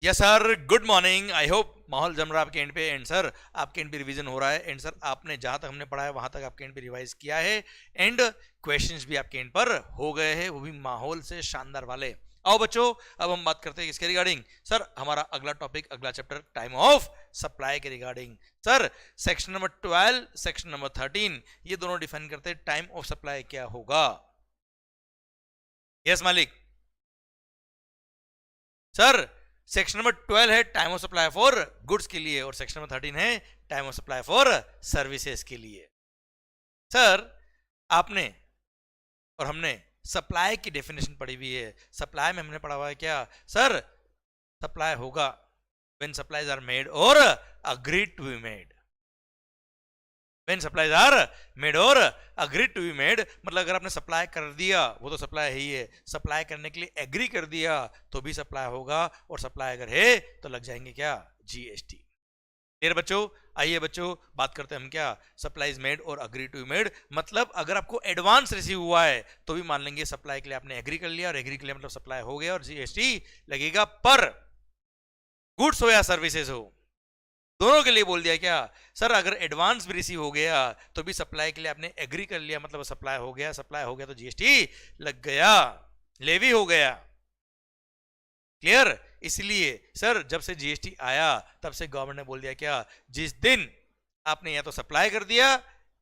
Yes sir, good morning. I hope माहौल जम रहा है आपके एंड पे। एंड सर आपके एंड पे रिवीजन हो रहा है। एंड सर आपने जहां तक हमने पढ़ा है वहां तक आपके एंड पे रिवाइज किया है। एंड क्वेश्चंस भी आपके एंड पर हो गए हैं, वो भी माहौल से शानदार वाले। आओ बच्चों, अब हम बात करते हैं इसके रिगार्डिंग। सर हमारा अगला टॉपिक, अगला चैप्टर टाइम ऑफ सप्लाई के regarding. Sir section number 12, section number 13, ये दोनों डिफाइन करते हैं टाइम ऑफ सप्लाई क्या होगा। यस मालिक। सर सेक्शन नंबर 12 है time of supply for goods के लिए, और सेक्शन नंबर 13 है time of supply for services के लिए। सर आपने और हमने सप्लाई की डेफिनेशन पढ़ी हुई है। सप्लाई में हमने पढ़ा हुआ है क्या सर? सप्लाई होगा व्हेन सप्लाईज आर मेड और agreed to be made. When supplies are made और अग्रीड टू बी मेड, मतलब अगर आपने सप्लाई कर दिया वो तो सप्लाई है ही है, सप्लाई करने के लिए एग्री कर दिया तो भी सप्लाई होगा, और सप्लाई अगर है तो लग जाएंगे क्या? जीएसटी। क्लियर बच्चों? आइए बच्चों बात करते हैं हम क्या, सप्लाईज मेड और अग्री टू मेड। मतलब अगर आपको एडवांस रिसीव हुआ है तो भी मान लेंगे सप्लाई के लिए आपने एग्री कर लिया, और एग्री के लिए मतलब सप्लाई हो गया और जीएसटी लगेगा। पर गुड्स हो या सर्विसेज हो, दोनों के लिए बोल दिया क्या सर? अगर एडवांस भी रिसीव हो गया तो भी सप्लाई के लिए आपने एग्री कर लिया, मतलब सप्लाई हो गया, सप्लाई हो गया तो जीएसटी लग गया, लेवी हो गया। क्लियर? इसलिए सर जब से जीएसटी आया तब से गवर्नमेंट ने बोल दिया क्या, जिस दिन आपने या तो सप्लाई कर दिया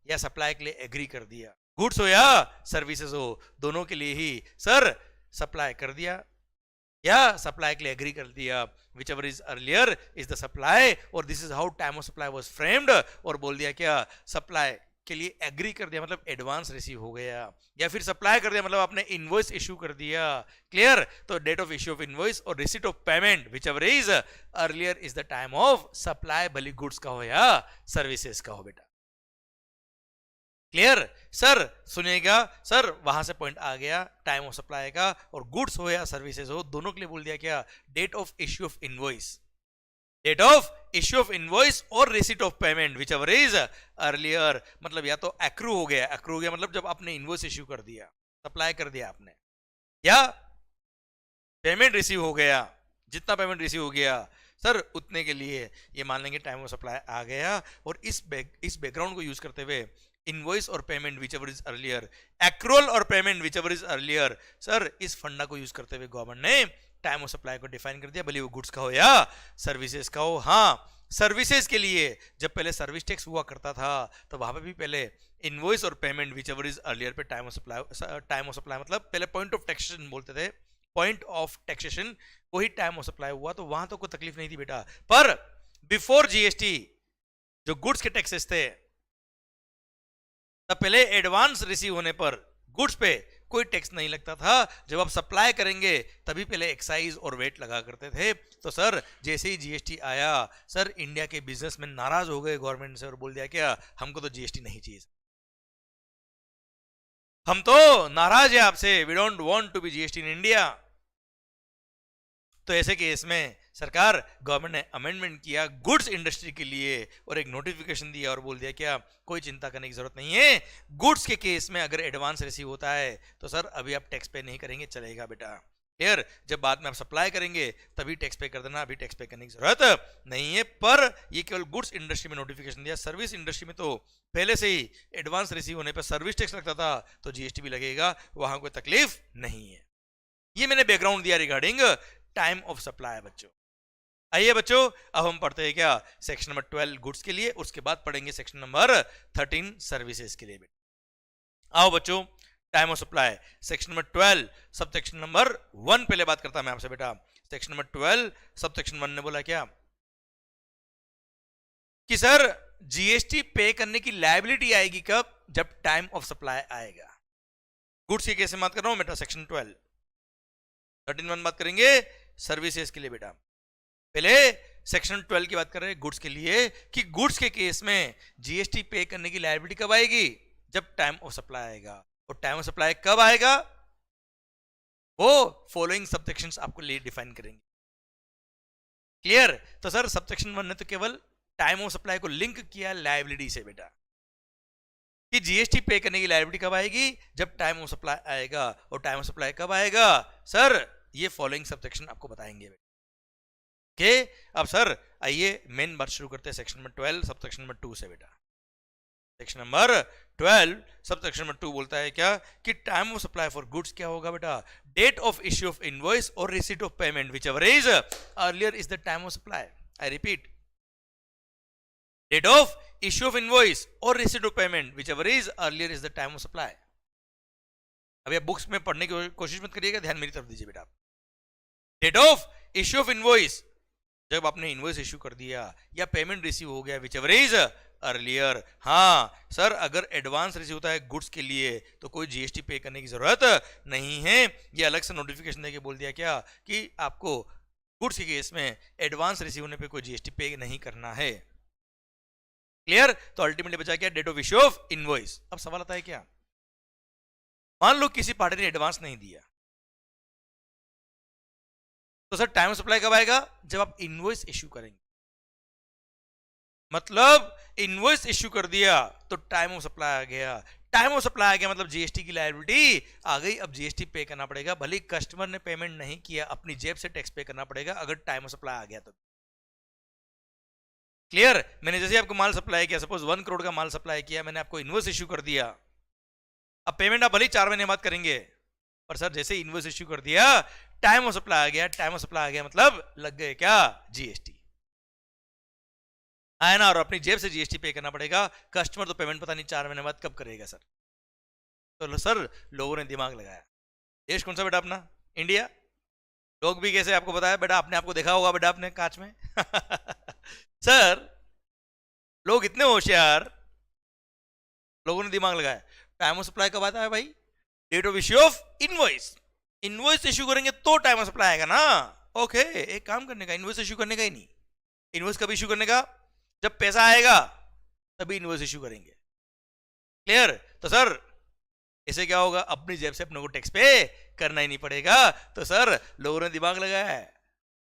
या सप्लाई के लिए एग्री कर दिया, गुड्स हो या सर्विसेज हो, दोनों के लिए ही सर सप्लाई कर दिया या सप्लाई के लिए एग्री कर दिया, whichever is earlier is the supply, और this is how time of supply was framed। और बोल दिया क्या, सप्लाई के लिए एग्री कर दिया मतलब एडवांस रिसीव हो गया, या फिर सप्लाई कर दिया मतलब आपने इनवॉइस इशू कर दिया। क्लियर? तो date of issue of invoice और receipt of payment whichever is earlier is the time of supply, भली गुड्स का हो या सर्विसेज का हो बेटा। क्लियर? सर सुनिएगा, सर वहां से पॉइंट आ गया टाइम ऑफ सप्लाई का, और गुड्स हो या सर्विसेज हो दोनों के लिए बोल दिया क्या, date of issue of invoice, date of issue of invoice और receipt of payment whichever is earlier. मतलब या तो एक्रू हो गया, एक्रू हो गया मतलब जब आपने इनवॉइस इश्यू कर दिया, सप्लाई कर दिया आपने, या पेमेंट रिसीव हो गया, जितना पेमेंट रिसीव हो गया सर उतने के लिए ये मान लेंगे टाइम ऑफ सप्लाई आ गया। और इस बैकग्राउंड को यूज करते हुए इनवॉइस और payment whichever is earlier, accrual और payment whichever is earlier, sir इस फंडा को यूज करते हुए गवर्नमेंट ने टाइम ऑफ सप्लाई को डिफाइन कर दिया, भले वो गुड्स का हो या सर्विसेज का हो। हाँ, सर्विसेज के लिए जब पहले सर्विस टैक्स हुआ करता था तो वहां पे भी पहले इनवॉइस और पेमेंट whichever is अर्लियर पे टाइम ऑफ सप्लाई मतलब पहले पॉइंट ऑफ टैक्सेशन बोलते थे, पॉइंट ऑफ टैक्सेशन, वही टाइम ऑफ सप्लाई हुआ, तो वहां तो कोई तकलीफ नहीं थी बेटा। पर बिफोर जीएसटी जो गुड्स के टैक्सेस थे, तब पहले एडवांस रिसीव होने पर गुड्स पे कोई टैक्स नहीं लगता था, जब आप सप्लाई करेंगे तभी पहले एक्साइज और वेट लगा करते थे। तो सर जैसे ही जीएसटी आया सर इंडिया के बिजनेसमैन नाराज हो गए गवर्नमेंट से और बोल दिया क्या, हमको तो जीएसटी नहीं चाहिए, हम तो नाराज है आपसे, we don't want to be GST in India. तो ऐसे केस में सरकार गवर्नमेंट ने अमेंडमेंट किया गुड्स इंडस्ट्री के लिए और एक नोटिफिकेशन दिया और बोल दिया क्या, कोई चिंता करने की जरूरत नहीं है, गुड्स के केस में अगर एडवांस रिसीव होता है तो सर अभी आप टैक्स पे नहीं करेंगे, चलेगा बेटा। क्लियर? जब बाद में आप सप्लाई करेंगे तभी टैक्स पे कर देना, अभी टैक्स पे करने की जरूरत नहीं है। पर ये केवल गुड्स इंडस्ट्री में नोटिफिकेशन दिया, सर्विस इंडस्ट्री में तो पहले से ही एडवांस रिसीव होने पर सर्विस टैक्स लगता था तो जीएसटी भी लगेगा, वहां कोई तकलीफ नहीं है। ये मैंने बैकग्राउंड दिया रिगार्डिंग टाइम ऑफ सप्लाई बच्चों। आइए बच्चों अब हम पढ़ते हैं क्या, सेक्शन नंबर 12 गुड्स के लिए, उसके बाद पढ़ेंगे सेक्शन नंबर 13 सर्विसेज के लिए। आओ बच्चों, time of supply section number 12 subsection number 1 पहले बात करता मैं आपसे बेटा। सेक्शन नंबर 12 सब सेक्शन 1 ने बोला क्या कि सर जीएसटी पे करने की लायबिलिटी आएगी कब, जब टाइम ऑफ सप्लाई आएगा। गुड्स की केस में बात कर रहा हूं बेटा, सेक्शन 12 13(1) बात करेंगे सर्विसेज के लिए बेटा। पहले सेक्शन 12 की बात कर रहे हैं गुड्स के लिए कि गुड्स के केस में जीएसटी पे करने की लायबिलिटी कब आएगी, जब टाइम ऑफ सप्लाई आएगा। और टाइम ऑफ सप्लाई कब आएगा वो फॉलोइंग सबसेक्शंस आपको लिए डिफाइन करेंगे। क्लियर? तो सर सबसेक्शन 1 ने तो केवल टाइम ऑफ सप्लाई को लिंक किया लायबिलिटी से बेटा, कि जीएसटी पे करने की लायबिलिटी कब आएगी, जब टाइम ऑफ सप्लाई आएगा। और टाइम ऑफ सप्लाई कब आएगा सर, ये फॉलोइंग सबसेक्शन आपको बताएंगे। के अब सर आइए मेन बात शुरू करते हैं section number 12 subsection number 2 से बेटा। Section number 12 subsection number 2 बोलता है क्या कि time of supply for goods क्या होगा बेटा, date of issue of invoice और receipt of payment whichever is earlier is the time of supply. I repeat, date of issue of invoice और receipt of payment whichever is earlier is the time of supply. अभी आप books में पढ़ने की कोशिश मत करिएगा, ध्यान मेरी तरफ दीजिए बेटा। Date of issue of invoice, जब आपने इनवॉइस इश्यू कर दिया या पेमेंट रिसीव हो गया विच एवर इज अर्लियर। हाँ सर, अगर एडवांस रिसीव होता है गुड्स के लिए तो कोई जीएसटी पे करने की जरूरत नहीं है। ये अलग से नोटिफिकेशन देके बोल दिया क्या कि आपको गुड्स के केस में एडवांस रिसीव होने पे कोई जीएसटी पे नहीं करना है। क्लियर? तो अल्टीमेटली बचा क्या, date of issue of invoice. अब सवाल आता है क्या, मान लो किसी पार्टी ने एडवांस नहीं दिया तो सर टाइम ऑफ सप्लाई कब आएगा, जब आप इनवॉइस इश्यू करेंगे। मतलब इनवॉइस इश्यू कर दिया तो टाइम ऑफ सप्लाई आ गया। टाइम ऑफ सप्लाई आ गया मतलब जीएसटी की लायबिलिटी आ गई। अब जीएसटी पे करना पड़ेगा, भले कस्टमर ने पेमेंट नहीं किया, अपनी जेब से टैक्स पे करना पड़ेगा अगर टाइम ऑफ सप्लाई आ गया तो। क्लियर? मैंने जैसे आपको माल सप्लाई किया, सपोज 1 करोड़ का माल सप्लाई किया, मैंने आपको इनवॉइस इश्यू कर दिया। अब पेमेंट आप भले 4 महीने बाद करेंगे, पर सर जैसे इनवॉइस इश्यू कर दिया टाइम ऑफ सप्लाई आ गया। टाइम ऑफ सप्लाई आ गया मतलब लग गए क्या, जीएसटी आया ना, और अपनी जेब से जीएसटी पे करना पड़ेगा। कस्टमर तो पेमेंट पता नहीं 4 महीने बाद कब करेगा सर। तो सर लोगों ने दिमाग लगाया। देश कौन सा बेटा अपना, इंडिया। लोग भी कैसे आपको बताया बेटा, आपने आपको देखा होगा बेटा अपने कांच में सर लोग इतने होशियार, लोगों ने दिमाग लगाया। टाइम ऑफ सप्लाई कब आता है भाई, date of issue of invoice. Invoice issue करेंगे तो टाइम ऑफ सप्लाई आएगा ना। ओके, एक काम करने का, इनवॉइस इश्यू करने का ही नहीं। इनवॉइस कब इश्यू करने का, जब पैसा आएगा तभी इनवॉइस इश्यू करेंगे। क्लियर? तो सर इसे क्या होगा, अपनी जेब से अपने को टैक्स पे करना ही नहीं पड़ेगा। तो सर लोगों ने दिमाग लगाया है,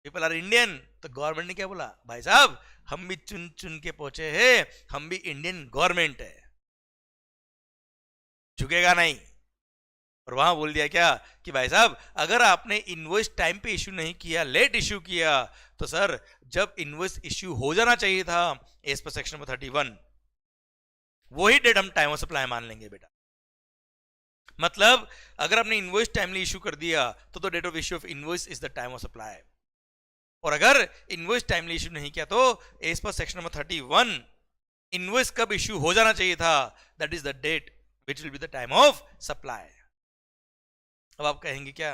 पीपल आर इंडियन। तो गवर्नमेंट ने क्या बोला, भाई साहब हम भी चुन चुन के पहुंचे हैं, हम भी इंडियन गवर्नमेंट है, झुकेगा नहीं। और वहां बोल दिया क्या कि भाई साहब अगर आपने इनवॉइस टाइम पे इश्यू नहीं किया, लेट इश्यू किया, तो सर जब इनवॉइस इश्यू हो जाना चाहिए था एज पर सेक्शन नंबर 31, वही डेट हम टाइम ऑफ सप्लाई मान लेंगे बेटा। मतलब अगर आपने इनवॉइस टाइमली इश्यू कर दिया तो date of issue of invoice is the time of supply. और अगर इनवॉइस टाइमली इश्यू नहीं किया तो as per section number 31 invoice कब इश्यू हो जाना चाहिए था, that is the date which will be the time of supply. अब आप कहेंगे क्या,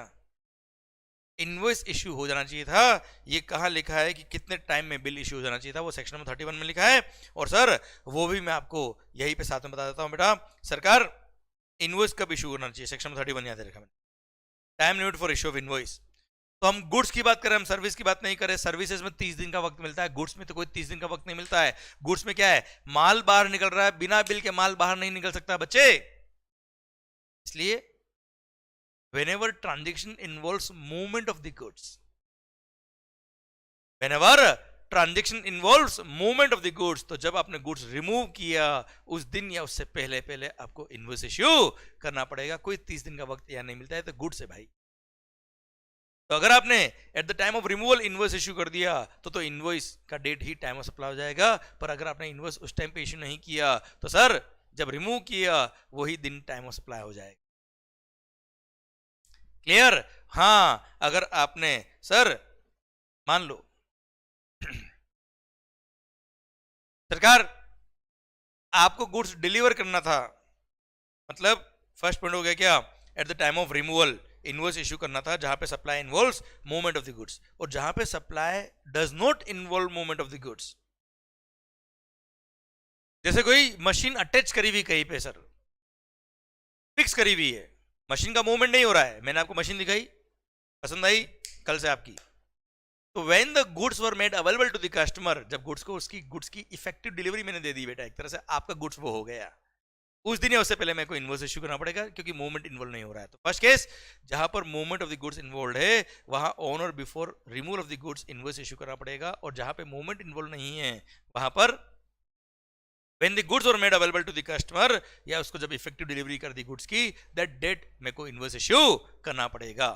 इनवॉइस इश्यू हो जाना चाहिए था, ये कहां लिखा है कि कितने टाइम में बिल इश्यू हो जाना चाहिए था, वो सेक्शन नंबर 31 में लिखा है। और सर वो भी मैं आपको यहीं पे साथ में बता देता हूं बेटा। सरकार इनवॉइस कब इश्यू होना चाहिए, सेक्शन नंबर 31 याद रखा मैंने, time limit for issue of invoice. तो हम गुड्स की बात करें, हम सर्विस की बात नहीं करें। सर्विसेज में 30 दिन का वक्त मिलता है, गुड्स में तो कोई 30 दिन का वक्त नहीं मिलता है। गुड्स में क्या है, माल बाहर निकल रहा है, बिना बिल के माल बाहर नहीं निकल सकता बच्चे। इसलिए whenever transaction involves movement of the goods, whenever transaction involves movement of the goods, तो जब आपने गुड्स रिमूव किया उस दिन या उससे पहले पहले आपको इनवॉइस इश्यू करना पड़ेगा। कोई 30 दिन का वक्त या नहीं मिलता है, तो गुड्स है भाई। तो अगर आपने at the time of removal invoice issue कर दिया तो इनवॉइस का डेट ही टाइम ऑफ सप्लाई हो जाएगा। पर अगर आपने इनवॉइस उस टाइम पे इश्यू नहीं किया तो सर जब रिमूव किया वही दिन टाइम ऑफ सप्लाई हो जाएगा। क्लियर? हाँ, अगर आपने सर मान लो सरकार आपको गुड्स डिलीवर करना था, मतलब फर्स्ट पॉइंट हो गया क्या, eight the time of removal invoice issue करना था जहां पे supply involves movement of the goods, और जहां पे supply does not involve movement of the goods, जैसे कोई मशीन अटैच करी हुई कहीं पे सर, फिक्स करी हुई है, मशीन का मूवमेंट नहीं हो रहा है, मैंने आपको मशीन दिखाई, पसंद आई कल से आपकी, तो when the goods were made available to the customer, जब गुड्स को उसकी गुड्स की इफेक्टिव डिलीवरी मैंने दे दी बेटा, एक तरह से आपका गुड्स वो हो गया, उस दिन या उससे पहले मेरे को इनवॉइस इश्यू करना पड़ेगा क्योंकि मूवमेंट इन्वॉल्व नहीं हो रहा है। तो फर्स्ट केस जहां पर movement of the goods involve है वहां ऑन और before removal of the goods invoice issue करना पड़ेगा, और जहां पे मूवमेंट इन्वॉल्व नहीं है वहां पर when the goods were made available to the customer, या उसको जब इफेक्टिव डिलीवरी कर दी गुड्स की, दैट डेट मेरे को इनवॉइस इश्यू करना पड़ेगा।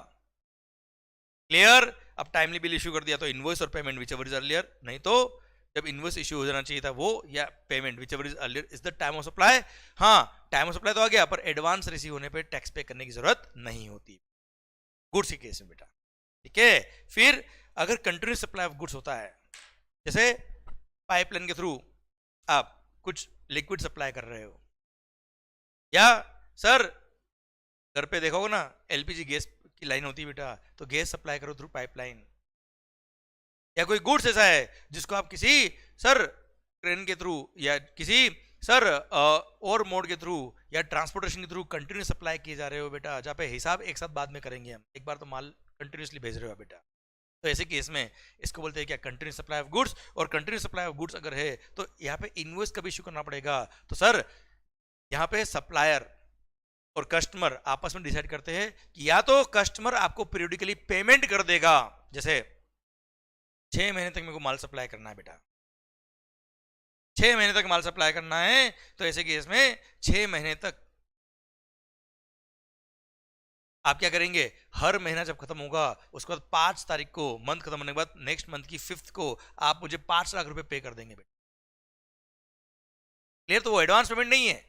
क्लियर? अब टाइमली बिल इशू कर दिया तो इनवॉइस और payment whichever is earlier, नहीं तो जब इनवॉइस इशू हो जाना चाहिए था वो, या payment whichever is earlier is the time of supply. हाँ, टाइम ऑफ सप्लाई तो आ गया, पर एडवांस रिसीव होने पे टैक्स पे करने की जरूरत नहीं होती गुड्स के केस में बेटा। ठीक है, फिर अगर कंटिन्यूस सप्लाई ऑफ गुड्स होता है, जैसे पाइपलाइन के थ्रू आप कुछ लिक्विड सप्लाई कर रहे हो, या सर घर पे देखोगे ना एलपीजी गैस की लाइन होती है बेटा, तो गैस सप्लाई करो थ्रू पाइपलाइन, या कोई गुड्स ऐसा है जिसको आप किसी सर ट्रेन के थ्रू या किसी सर और मोड के थ्रू या ट्रांसपोर्टेशन के थ्रू कंटिन्यूस सप्लाई किए जा रहे हो बेटा, जहाँ पे हिसाब एक साथ बाद में करेंगे हम, एक बार तो माल कंटिन्यूसली भेज रहे हो बेटा, तो ऐसे केस में इसको बोलते हैं क्या, कंटिन्यूस सप्लाई ऑफ गुड्स। और कंटिन्यूस सप्लाई ऑफ गुड्स अगर है तो यहाँ पे इनवॉइस कब इशू करना पड़ेगा, तो सर यहाँ पे सप्लायर और कस्टमर आपस में डिसाइड करते हैं कि या तो कस्टमर आपको पीरियडिकली पेमेंट कर देगा, जैसे 6 महीने तक मेरे को माल सप्लाई करना है बेटा, 6 महीने तक माल सप्लाई करना है, तो ऐसे केस में 6 महीने तक आप क्या करेंगे, हर महीना जब खत्म होगा उसके बाद 5 तारीख को, मंथ खत्म होने के बाद नेक्स्ट मंथ की 5th को आप मुझे 5 लाख रुपए पे कर देंगे बेटा। क्लियर? तो वो एडवांस पेमेंट नहीं है,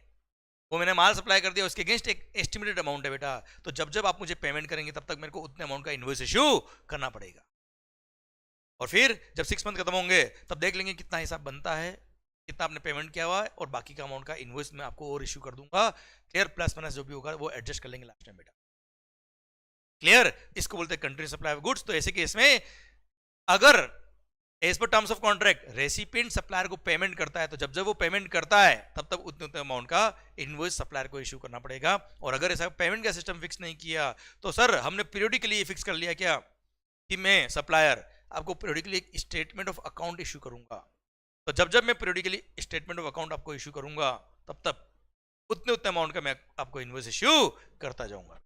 वो मैंने माल सप्लाई कर दिया, उसके अगेंस्ट एक एस्टिमेटेड अमाउंट है बेटा, तो जब जब आप मुझे पेमेंट करेंगे तब तक मेरे को उतने अमाउंट का इनवॉइस इशू करना पड़ेगा। और फिर जब 6 मंथ खत्म होंगे तब देख लेंगे कितना हिसाब बनता है, कितना आपने पेमेंट किया हुआ है, और बाकी का अमाउंट का इनवॉइस मैं आपको और इशू कर दूंगा। क्लियर? प्लस माइनस जो भी होगा वो एडजस्ट कर लेंगे लास्ट टाइम बेटा। क्लियर? इसको बोलते हैं कंटिन्यूस सप्लाई ऑफ गुड्स। तो ऐसे केस में अगर as per terms of contract recipient supplier को पेमेंट करता है, तो जब जब वो पेमेंट करता है तब तब उतने उतने अमाउंट का इनवॉइस सप्लायर को इशू करना पड़ेगा। और अगर ऐसा पेमेंट का सिस्टम फिक्स नहीं किया तो सर हमने पीरियडिकली फिक्स कर लिया क्या कि मैं सप्लायर आपको पीरियडिकली एक स्टेटमेंट ऑफ अकाउंट इशू करूंगा, तो जब जब मैं पीरियडिकली स्टेटमेंट ऑफ अकाउंट आपको इशू करूंगा तब तब उतने उतने अमाउंट का मैं आपको इनवॉइस इशू करता जाऊंगा।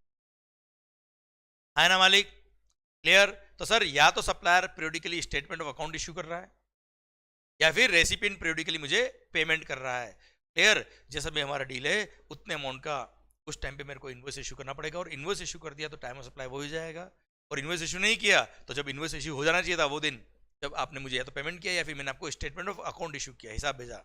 है ना मालिक? क्लियर? तो सर या तो supplier periodically statement of account issue कर रहा है, या फिर रेसिपिएंट पीरियडिकली मुझे पेमेंट कर रहा है। क्लियर? जैसा भी हमारा डील है उतने अमाउंट का उस टाइम पे मेरे को इनवॉइस इशू करना पड़ेगा, और इनवॉइस इशू कर दिया तो टाइम ऑफ सप्लाई वो ही जाएगा, और इनवॉइस इशू नहीं किया तो जब इनवॉइस इशू हो जाना चाहिए था वो दिन जब आपने मुझे या तो पेमेंट किया या फिर मैंने आपको स्टेटमेंट ऑफ अकाउंट इशू किया, हिसाब भेजा,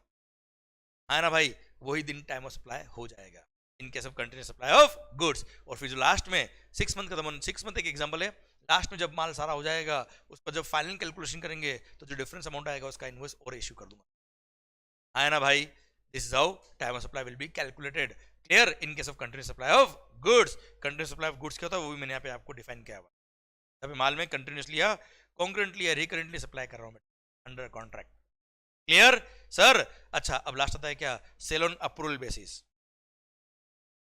है ना भाई, वही दिन टाइम ऑफ सप्लाई हो जाएगा इन case of continuous supply of goods. और फिर जो लास्ट में 6 मंथ खत्म, 6 मंथ एक एग्जांपल है, लास्ट में जब माल सारा हो जाएगा उस पर जब फाइनल कैलकुलेशन करेंगे तो जो डिफरेंस अमाउंट आएगा उसका इनवॉइस और इशू कर दूंगा। है ना भाई? This is how time of supply will be calculated. Clear? In case of continuous supply of goods. Continuous supply of goods क्या होता है वो भी मैंने यहाँ पे आपको डिफाइन किया हुआ है। यहाँ पे माल में कंटिन्यूसली या कॉन्करेंटली या रिकरेंटली सप्लाई कर रहा हूँ अंडर कॉन्ट्रैक्ट। Clear sir? अच्छा, अब लास्ट आता है क्या, sale on approval basis.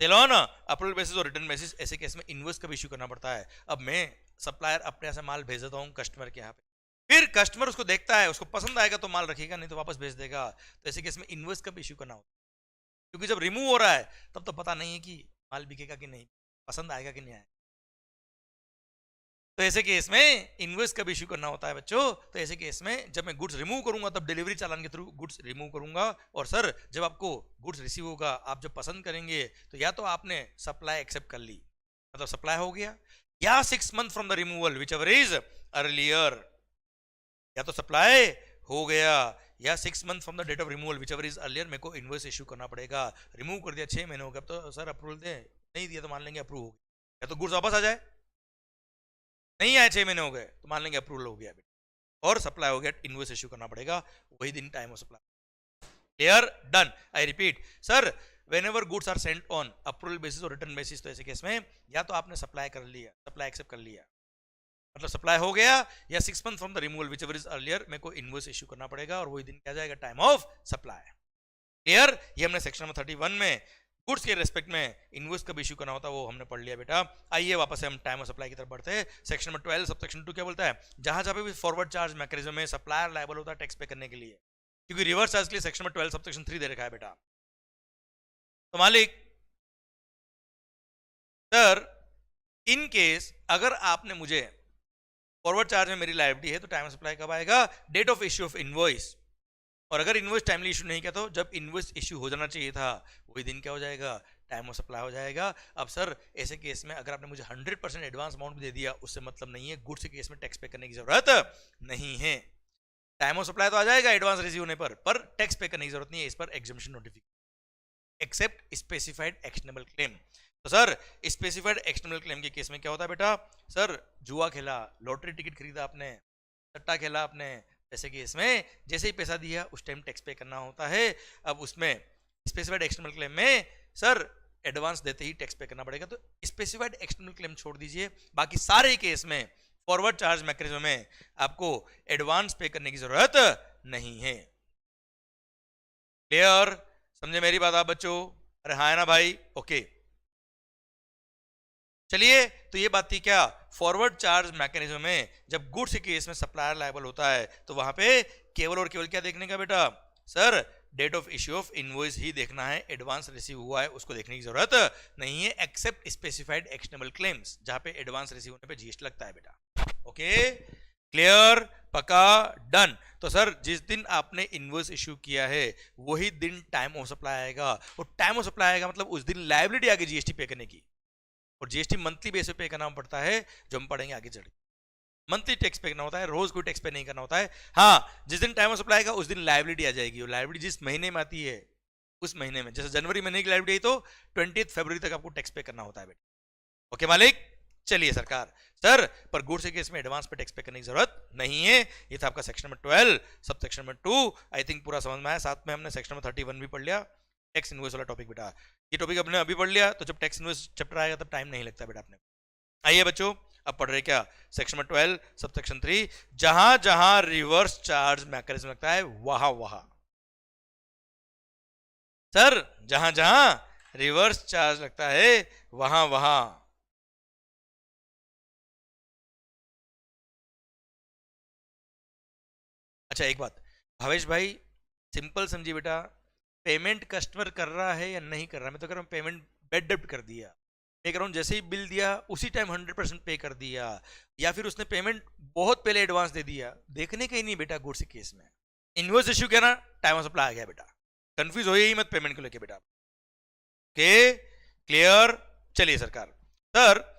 Sale on approval basis और रिटर्न बेसिस, ऐसे केस में इनवॉइस कब इशू करना पड़ता है। अब मैं सप्लायर अपने यहाँ से माल भेज देता हूँ कस्टमर के यहाँ पे, फिर कस्टमर उसको देखता है, उसको पसंद आएगा तो माल रखेगा, नहीं तो वापस भेज देगा। तो ऐसे केस में इनवॉइस कब इशू करना होता है, क्योंकि जब रिमूव हो रहा है तब तो पता नहीं है कि माल बिकेगा कि नहीं, पसंद आएगा कि नहीं आएगा। तो ऐसे केस में इनवॉइस कब इशू करना होता है बच्चों, तो ऐसे केस में जब मैं गुड्स रिमूव करूंगा तब डिलीवरी चालान के थ्रू गुड्स रिमूव करूंगा। और सर जब आपको गुड्स रिसीव होगा, आप जब पसंद करेंगे तो या तो आपने सप्लाई एक्सेप्ट कर ली, मतलब सप्लाई हो गया, या 6 month from the removal whichever is earlier, या तो सप्लाई हो गया या 6 month from the date of removal whichever is earlier, मेरे को इनवॉइस इशू करना पड़ेगा। रिमूव कर दिया 6 महीने हो गए, अब तो सर अप्रूवल दे, नहीं दिया तो मान लेंगे अप्रूव हो गया, या तो गुड्स वापस आ जाए, नहीं आए 6 महीने हो गए तो मान लेंगे अप्रूवल हो गया और सप्लाई हो गया, इनवॉइस इशू करना पड़ेगा वही दिन time of supply. Clear? Done. I repeat sir, whenever goods are sent on approval basis और रिटर्न बेसिस, तो ऐसे केस में या तो आपने सप्लाई कर लिया, सप्लाई एक्सेप्ट कर लिया, मतलब सप्लाई हो गया, या 6 month from the removal whichever is earlier, मेरे को इनवॉइस इशू करना पड़ेगा और वही दिन क्या जाएगा, टाइम ऑफ सप्लाई। क्लियर? ये हमने सेक्शन नंबर 31 में गुड्स के रेस्पेक्ट में इनवॉइस कब इशू करना होता है वो हमने पढ़ लिया बेटा। आइए वापस से हम टाइम ऑफ सप्लाई की तरफ बढ़ते हैं। सेक्शन नंबर 12 सब सेक्शन 2 क्या बोलता है, जहां जहां पे भी फॉरवर्ड चार्ज मैकेनिज्म में सप्लायर लायबल होता है टैक्स पे करने के लिए, क्योंकि रिवर्स चार्ज के लिए सेक्शन नंबर 12 सब सेक्शन 3 दे रखा है बेटा। तो मालिक सर इन केस अगर आपने मुझे फॉरवर्ड चार्ज में मेरी लायबिलिटी है तो टाइम ऑफ सप्लाई कब आएगा, date of issue of invoice, और अगर इनवॉइस टाइमली इशू नहीं किया तो जब इनवॉइस इशू हो जाना चाहिए था वही दिन क्या हो जाएगा, टाइम ऑफ सप्लाई हो जाएगा। अब सर ऐसे केस में अगर आपने मुझे 100% एडवांस अमाउंट भी दे दिया उससे मतलब नहीं है, गुड्स के केस में टैक्स पे करने की जरूरत नहीं है। टाइम ऑफ सप्लाई तो आ जाएगा एडवांस रिसीव होने पर टैक्स पे करने की जरूरत नहीं है, इस पर exemption notification except specified actionable claim. तो सर स्पेसिफाइड एक्शनेबल क्लेम के केस में क्या होता है बेटा, सर जुआ खेला, लॉटरी टिकट खरीदा आपने, सट्टा खेला आपने, ऐसे केस में जैसे ही पैसा दिया उस टाइम टैक्स पे करना होता है। अब उसमें स्पेसिफाइड एक्सटर्नल क्लेम में सर एडवांस देते ही टैक्स पे करना पड़ेगा, तो स्पेसिफाइड एक्सटर्नल क्लेम छोड़ दीजिए, बाकी सारे केस में फॉरवर्ड चार्ज मैकेनिज्म में आपको एडवांस पे करने की जरूरत नहीं है। क्लियर, समझे मेरी बात आप बच्चों? अरे हाँ है ना भाई, ओके। चलिए तो ये बात थी क्या, फॉरवर्ड चार्ज मैकेनिज्म में जब गुड्स के केस में सप्लायर लायबल होता है तो वहां पे केवल और केवल क्या देखने का बेटा, sir date of issue of invoice ही देखना है, एडवांस रिसीव हुआ है उसको देखने की जरूरत नहीं है, एक्सेप्ट स्पेसिफाइड एक्शनेबल क्लेम्स जहां पे एडवांस रिसीव होने पे जीएसटी लगता है बेटा। ओके क्लियर, पक्का, डन। तो सर जिस दिन आपने इनवॉइस इश्यू किया है वही दिन टाइम ऑफ सप्लाई आएगा, और टाइम ऑफ सप्लाई आएगा मतलब उस दिन लायबिलिटी आगे जीएसटी पे करने की, और जीएसटी मंथली बेस पे करना पड़ता है जो हम पढ़ेंगे आगे चढ़। मंथली टैक्स पे करना होता है, रोज कोई टैक्स पे नहीं करना होता है। हाँ जिस दिन टाइम ऑफ सप्लाई का उस दिन लायबिलिटी आ जाएगी, और लायबिलिटी जिस महीने में आती है उस महीने में, जैसे जनवरी महीने की लायबिलिटी आई तो 20 फरवरी तक आपको टैक्स पे करना होता है बेटा। ओके मालिक, चलिए सरकार। सर पर गुड्स के केस में एडवांस पे टैक्स पे करने की जरूरत नहीं है। ये था आपका section number 12, subsection number 2 I think पूरा समझ में आया। साथ में हमने सेक्शन नंबर 31 भी पढ़ लिया, टैक्स इनवॉइस वाला टॉपिक बेटा। ये टॉपिक अपने अभी पढ़ लिया तो जब टैक्स इनवॉइस चैप्टर आएगा तब टाइम नहीं लगता बेटा अपने। आइए बच्चों अब पढ़ रहे क्या, सेक्शन नंबर 12 सब सेक्शन 3, जहां जहां रिवर्स चार्ज मैकेनिज्म लगता है वहां वहां, सर जहां जहां रिवर्स चार्ज लगता है वहां वहां। अच्छा एक बात भावेश भाई, सिंपल समझिए बेटा, पेमेंट कस्टमर कर रहा है या नहीं कर रहा, मैं तो कह रहा हूं पेमेंट बैड डेब्ट कर दिया, मैं कह रहा हूं जैसे ही बिल दिया उसी टाइम 100% पे कर दिया, या फिर उसने पेमेंट बहुत पहले एडवांस दे दिया, देखने का ही नहीं बेटा गुड्स केस में। इनवॉइस इश्यू किया ना, टाइम ऑफ सप्लाई आ गया बेटा, कंफ्यूज हो ही मत पेमेंट को लेके बेटा। ओके क्लियर, चलिए सरकार। सर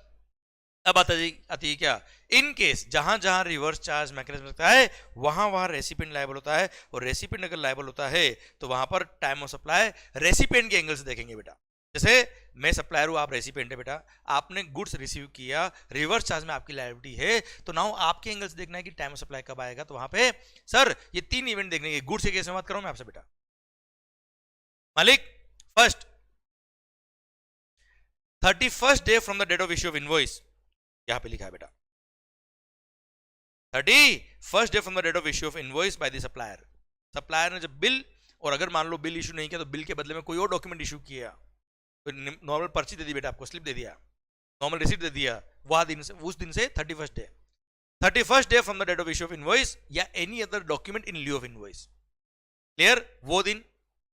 अब आती है क्या, इन केस जहां जहां रिवर्स चार्ज मैकेनिज्म लगता है वहां वहां रेसिपिएंट लायबल होता है, और रेसिपिएंट अगर लायबल होता है तो वहां पर टाइम ऑफ सप्लाई रेसिपिएंट के एंगल से देखेंगे बेटा। जैसे मैं सप्लायर हूं, आप रेसिपिएंट है बेटा, आपने गुड्स रिसीव किया, रिवर्स चार्ज में आपकी लायबिलिटी है, तो नाउ आपके एंगल से देखना है कि टाइम ऑफ सप्लाई कब आएगा, तो वहां पे सर ये 3 इवेंट देखने के, गुड्स के केस में बात कर रहा हूं मैं आपसे बेटा मालिक। First 31st day from the date of issue of invoice, यहां पे लिखा है बेटा 31st day from the date of issue of invoice by the supplier. Supplier ने जब बिल, और अगर मान लो बिल इशू नहीं किया तो बिल के बदले में कोई और डॉक्यूमेंट इशू किया, नॉर्मल पर्ची दे दी बेटा आपको, स्लिप दे दिया, नॉर्मल रिसीट दे दिया, वह दिन से उस दिन से 31st day from the date of issue of invoice या any other document in lieu of invoice, clear, वो दिन,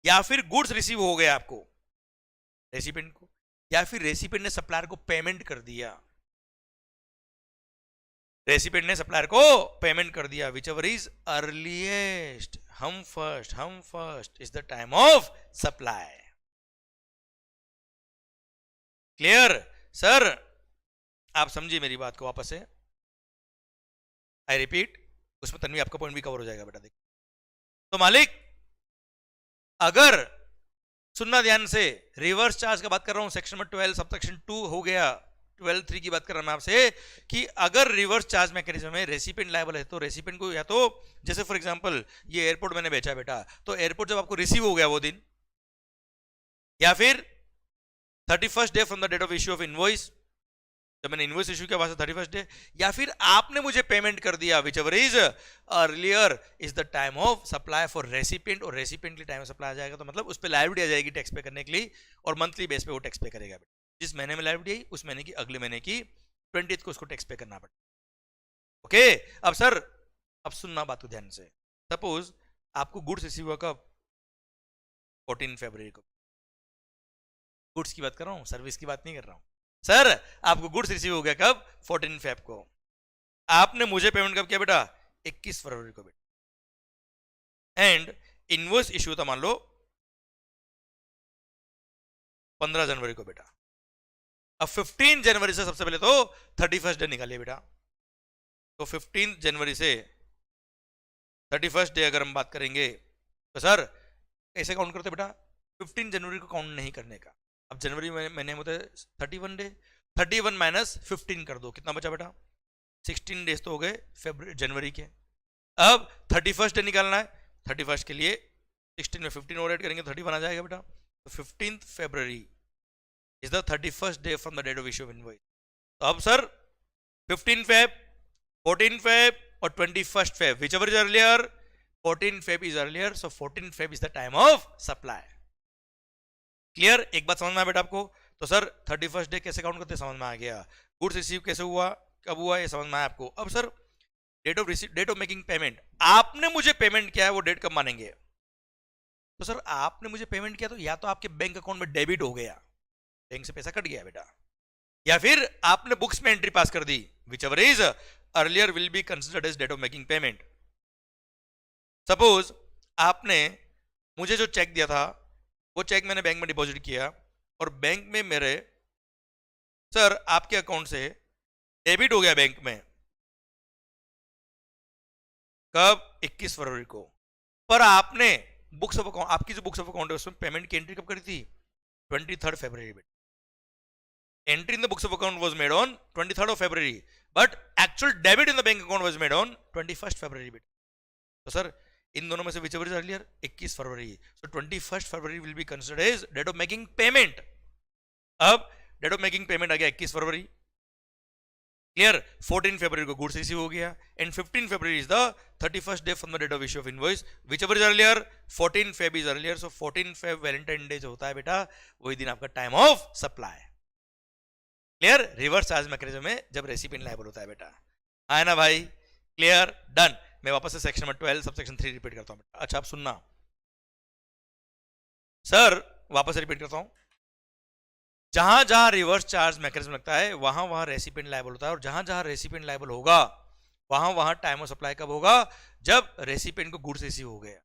या फिर गुड्स रिसीव हो गया आपको रेसिपिएंट को, या फिर रेसिपिएंट ने सप्लायर को पेमेंट कर दिया, रेसिपिएंट ने सप्लायर को पेमेंट कर दिया, विच एवर इज अर्लीएस्ट, हम first is the time of supply. Clear sir, आप समझिए मेरी बात को वापस से, आई रिपीट, उसमें तन्वी आपका पॉइंट भी कवर हो जाएगा बेटा। देखिए तो मालिक अगर सुनना ध्यान से, रिवर्स चार्ज का बात कर रहा हूं, सेक्शन नंबर 12 सब सेक्शन 2 हो गया, 12(3) की बात कर रहा हूं मैं आपसे कि अगर रिवर्स चार्ज मैकेनिज्म में रेसिपिएंट लायबल है तो रेसिपिएंट को, या तो जैसे फॉर एग्जांपल ये एयरपोर्ट मैंने बेचा बेटा, तो एयरपोर्ट जब आपको रिसीव हो गया वो दिन, या फिर 31st day from the date of issue of invoice, जब मैंने इनवॉइस इश्यू किया वहां से 31st डे, या फिर आपने मुझे पेमेंट कर दिया, which ever is earlier is the time of supply for recipient, और रेसिपिएंट के लिए टाइम ऑफ सप्लाई आ जाएगा, तो मतलब उस पर लायबिलिटी आ जाएगी टैक्स पे करने के लिए, और मंथली बेस पे वो टैक्स पे करेगा। जिस महीने में लायबिलिटी आई उस महीने की अगले महीने की 20th को उसको टैक्स पे करना पड़ेगा। ओके अब सर, अब सुनना बात को ध्यान से, सपोज आपको गुड्स रिसीव हुआ कब, 14 फरवरी को, गुड्स की बात कर रहा हूं, सर्विस की बात नहीं कर रहा हूं। सर आपको गुड्स रिसीव हो गया कब, 14 फेब को, आपने मुझे पेमेंट कब किया बेटा, 21 फरवरी को बेटा, एंड इनवॉइस इश्यू था मान लो 15 जनवरी को बेटा। अब 15 जनवरी से सबसे पहले तो 31st डे निकालिए बेटा। तो 15 जनवरी से 31st डे अगर हम बात करेंगे तो सर कैसे काउंट करते बेटा? 15 जनवरी को काउंट नहीं करने का। अब जनवरी महीने में होता है 31 डे, 31 माइनस 15 कर दो, कितना बचा बेटा? 16 डेज तो हो गए जनवरी के। अब 31st डे निकालना है, 31st के लिए 16 में 15 और ऐड करेंगे 31 आ जाएगा बेटा। तो 15th February is the 31st day from the date of issue of invoice. तो अब सर 15 Feb, 14 Feb और 21st Feb, whichever is earlier, 14 Feb is earlier, so 14 Feb is the time of supply. Clear? एक बात समझ में आया बेटा आपको? तो सर 31st डे कैसे काउंट करते समझ में आ गया। गुड्स रिसीव कैसे हुआ, कब हुआ, ये समझ में आया आपको। अब sir date of receive, date of making payment, आपने मुझे पेमेंट किया है वो डेट कब मानेंगे? तो सर आपने मुझे पेमेंट किया तो या तो आपके बैंक अकाउंट में डेबिट हो गया, बैंक से पैसा कट गया बेटा, या फिर आपने बुक्स में एंट्री पास कर दी, whichever is earlier will be considered as date of making payment. Suppose आपने मुझे जो चेक दिया था वो चेक मैंने बैंक में डिपॉजिट किया और बैंक में मेरे सर आपके अकाउंट से डेबिट हो गया बैंक में, कब? 21 फरवरी को। पर आपने बुक्स ऑफ अकाउंट, आपकी जो बुक्स ऑफ अकाउंट है उसमें पेमेंट की एंट्री कब करी थी? 23rd February में। Entry in the books of account was made on 23rd of February, but actual debit in the bank account was made on 21st February. तो sir इन दोनों में से whichever is earlier, 21 February. So 21st February will be considered as date of making payment. अब date of making payment आ गया 21 फरवरी। Clear? 14 फरवरी को goods receive हो गया and 15 February is the 31st day from the date of issue of invoice, whichever is earlier, 14 Feb is earlier, so 14 Feb Valentine Day जो होता है बेटा वही दिन आपका time of supply. Clear? Reverse charge mechanism में जब रेसिपिएंट लायबल होता है बेटा, है ना भाई? क्लियर? डन। मैं वापस से सेक्शन नंबर 12 सबसेक्शन 3 रिपीट करता हूं बेटा। अच्छा आप सुनना सर, वापस से रिपीट करता हूं। जहां जहां रिवर्स चार्ज मैकेनिज्म लगता है वहां वहां रेसिपिएंट लायबल होता है, और जहां जहां रेसिपिएंट लायबल होगा वहां वहां टाइम ऑफ सप्लाई कब होगा? जब रेसिपिएंट को गुड्स रिसीव हो गया,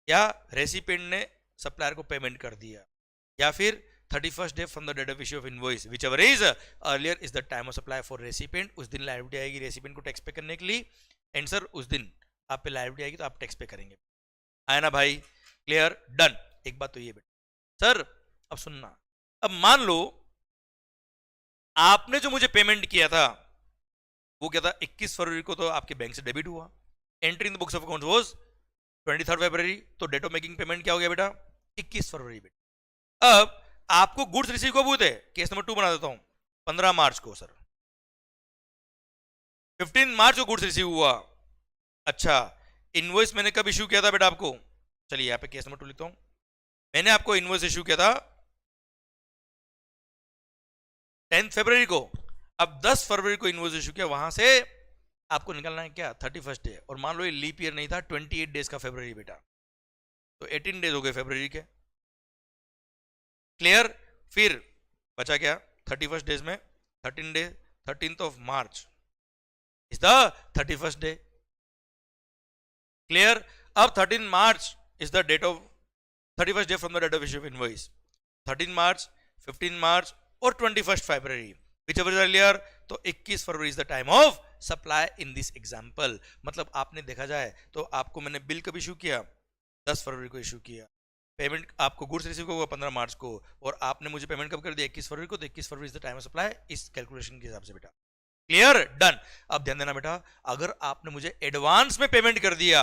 या रेसिपिएंट ने सप्लायर को पेमेंट कर दिया, या फिर 31st day from the date of issue of invoice, whichever is earlier is the time of supply for recipient. उस दिन लायबिलिटी आएगी रेसिपिएंट को टैक्स पे करने के लिए, एंड सर उस दिन आप पे लायबिलिटी आएगी तो आप टैक्स पे करेंगे, है ना भाई? क्लियर? डन। एक बात तो ये बेटा सर, अब सुनना, अब मान लो आपने जो मुझे पेमेंट किया था वो क्या था? 21 फरवरी को तो आपके बैंक से डेबिट हुआ, entry in the books of account was 23rd February, तो डेट ऑफ मेकिंग पेमेंट क्या हो गया बेटा? 21 फरवरी बेटा। अब आपको गुड्स रिसीव कब हुए थे? केस नंबर 2 बना देता हूं, 15 मार्च को सर। 15 मार्च को गुड्स रिसीव हुआ। अच्छा, इनवॉइस मैंने कब इश्यू किया था बेटा आपको? चलिए यहां पे केस नंबर 2 लिखता हूं। मैंने आपको इनवॉइस इश्यू किया था 10 फरवरी को। अब 10 फरवरी को इनवॉइस इश्यू किया, वहां से आपको निकलना है क्या? 31st day. और मान लो ये लीप ईयर नहीं था, 28 डेज का फरवरी बेटा, तो 18 डेज हो गए फरवरी के। क्लियर? फिर बचा क्या? 31st डेज में 13 day, 13th of March is the 31st day. Clear? अब 13 March is the date of 31st day from the date of issue of invoice. 13 March, 15 March और 21st February, whichever is earlier, तो 21 फरवरी is the time of supply in this example. मतलब आपने देखा जाए तो आपको मैंने बिल कब इशू किया? 10 फरवरी को इशू किया। पेमेंट आपको गुड्स रिसीव हुआ 15 मार्च को, और आपने मुझे पेमेंट कब कर दिया? 21 फरवरी को, तो 21 February is the time of supply इस कैलकुलेशन के हिसाब से बेटा। क्लियर? डन। अब ध्यान देना बेटा, अगर आपने मुझे एडवांस में पेमेंट कर दिया,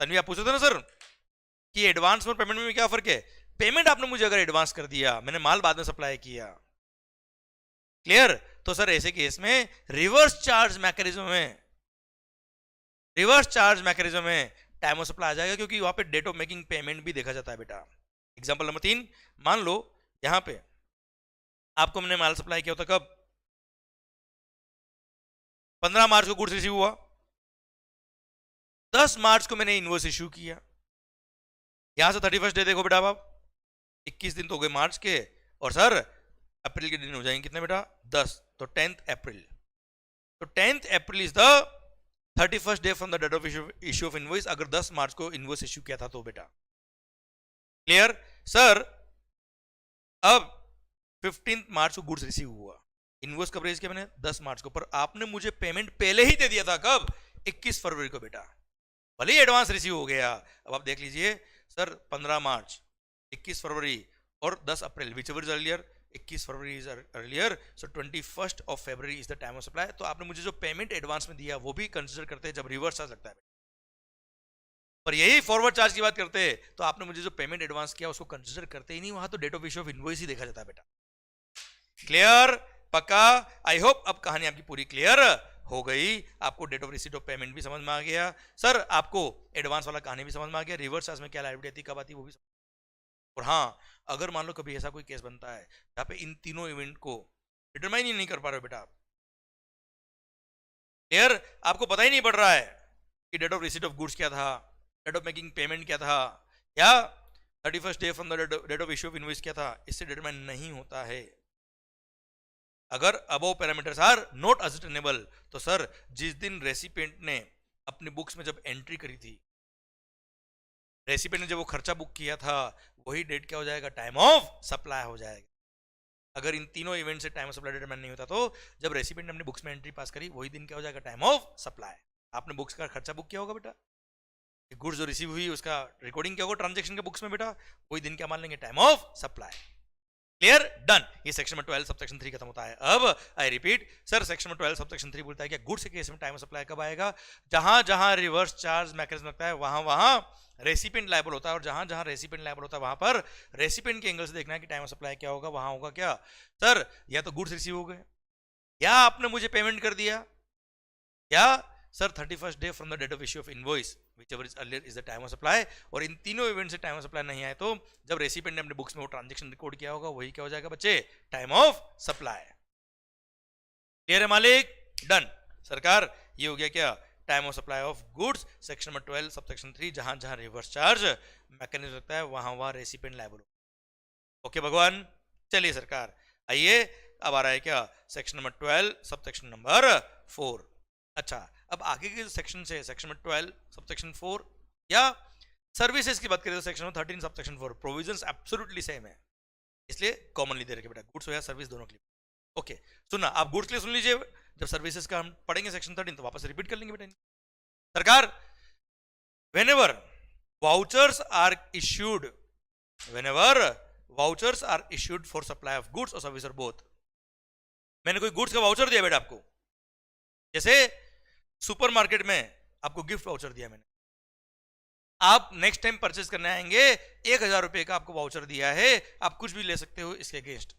तन्वी आप पूछते थे ना सर कि एडवांस और पेमेंट में क्या फर्क है? पेमेंट आपने मुझे अगर एडवांस कर दिया, मैंने माल बाद में सप्लाई किया, क्लियर? तो सर ऐसे केस में रिवर्स चार्ज मैकेनिज्म में टाइम ऑफ सप्लाई आ जाएगा, क्योंकि वहां पे डेट ऑफ मेकिंग पेमेंट भी देखा जाता है बेटा। एग्जांपल नंबर 3, मान लो यहां पे आपको मैंने माल सप्लाई किया होता कब? 15 मार्च को गुड्स रिसीव हुआ, 10 मार्च को मैंने इनवॉइस इश्यू किया। यहां से 31st डे देखो बेटा, आप 21 दिन तो हो गए मार्च के, और सर अप्रैल के दिन हो जाएंगे कितने बेटा? 10, तो 10th अप्रैल। तो 10th April is the 31st day from the date of issue of invoice, अगर 10 मार्च को इनवॉइस इश्यू किया था तो बेटा। Clear sir? अब 15 मार्च को गुड्स रिसीव हुआ, इनवॉइस कब रेज किया मैंने? 10 मार्च को, पर आपने मुझे पेमेंट पहले ही दे दिया था, कब? 21 फरवरी को बेटा, भले ही एडवांस रिसीव हो गया। अब आप देख लीजिए सर, 15 मार्च, 21 फरवरी और 10 अप्रैल, whichever is earlier, 21 February is earlier, so 21st of February is the time of supply. तो आपने मुझे जो पेमेंट एडवांस में दिया वो भी कंसीडर करते हैं जब रिवर्स चार्ज लगता है, पर यही फॉरवर्ड चार्ज की बात करते हैं तो आपने मुझे जो पेमेंट एडवांस किया उसको कंसीडर करते ही नहीं, वहां तो date of issue of invoice ही देखा जाता है बेटा। क्लियर? पक्का? आई होप अब कहानी आपकी पूरी क्लियर हो गई, आपको date of receipt of payment भी समझ में आ गया सर, आपको एडवांस वाला कहानी भी समझ में आ गया, रिवर्स चार्ज में क्या लायबिलिटी आती, कब आती, वो भी समझ। और हाँ, अगर मान लो कभी ऐसा कोई केस बनता है जहां पे इन तीनों इवेंट को डिटरमाइन ही नहीं कर पा रहे हो बेटा, क्लियर, आपको पता ही नहीं पड़ रहा है कि date of receipt of goods क्या था, डेट ऑफ मेकिंग पेमेंट क्या था, या 31st day from the date of issue of invoice क्या था, इससे डिटरमाइन नहीं होता है। अगर above parameters are not ascertainable, तो सर जिस दिन रेसिपिएंट ने अपनी बुक्स में जब एंट्री करी थी, रेसिपिएंट ने जब वो खर्चा बुक किया था, वही डेट क्या हो जाएगा, टाइम ऑफ सप्लाई हो जाएगा। अगर इन तीनों इवेंट से टाइम ऑफ सप्लाई डिटरमाइन नहीं होता तो जब रेसिपिएंट ने अपनी बुक्स में एंट्री पास करी वही दिन क्या हो जाएगा, टाइम ऑफ सप्लाई। आपने बुक्स का खर्चा बुक किया होगा बेटा, गुड्स जो रिसीव हुई उसका रिकॉर्डिंग क्या होगा ट्रांजैक्शन के बुक्स में बेटा, वही दिन क्या मान लेंगे, time of supply. Clear? Done. ये सेक्शन में 12 सबसेक्शन 3 खत्म होता है। अब आई रिपीट सर, सेक्शन में 12 सबसेक्शन 3 बोलता है कि गुड्स के केस में टाइम ऑफ सप्लाई कब आएगा, जहां जहां रिवर्स चार्ज मैकेनिज्म लगता है वहां वहां रेसिपिएंट लायबल होता है, और जहां जहां रेसिपिएंट लायबल होता है वहां पर रेसिपिएंट के एंगल से देखना है कि टाइम ऑफ सप्लाई क्या होगा, वहां होगा क्या सर, या तो गुड्स रिसीव हो गए, या आपने मुझे पेमेंट कर दिया, या sir 31st day from the date of issue of invoice whichever is earlier is the time of supply। और इन तीनों इवेंट से टाइम ऑफ सप्लाई नहीं आए तो जब रेसिपिएंट ने अपने बुक्स में वो ट्रांजैक्शन रिकॉर्ड किया होगा वही क्या हो जाएगा बच्चे, टाइम ऑफ सप्लाई। क्लियर है मालिक? डन। सरकार ये हो गया क्या, time of supply of goods, section number 12 subsection 3, जहां जहां रिवर्स चार्ज मैकेनिज्म लगता है वहां वहां रेसिपिएंट लायबल हो। ओके भगवान, चलिए सरकार आइए, अब आ रहा है क्या, सेक्शन नंबर 12 सबसेक्शन नंबर 4। अच्छा, अब आगे के सेक्शन से सेक्शन में 12 सबसेक्शन 4 या सर्विसेज की बात करें तो सेक्शन में 13 सबसेक्शन 4 प्रोविजंस एब्सोल्युटली सेम है, इसलिए कॉमनली दे रखे बेटा, गुड्स हो या सर्विस दोनों के लिए। ओके सुनना, आप गुड्स के लिए सुन लीजिए, जब सर्विसेज का हम पढ़ेंगे सेक्शन 13 तो वापस रिपीट कर लेंगे बेटा। सरकार whenever vouchers are issued, whenever vouchers are issued for supply of goods और सर्विस और बोथ, मैंने कोई गुड्स का वाउचर दिया बेटा आपको, जैसे सुपरमार्केट में आपको गिफ्ट वाउचर दिया मैंने, आप नेक्स्ट टाइम परचेज करने आएंगे 1000 रुपए का आपको वाउचर दिया है, आप कुछ भी ले सकते हो इसके अगेंस्ट।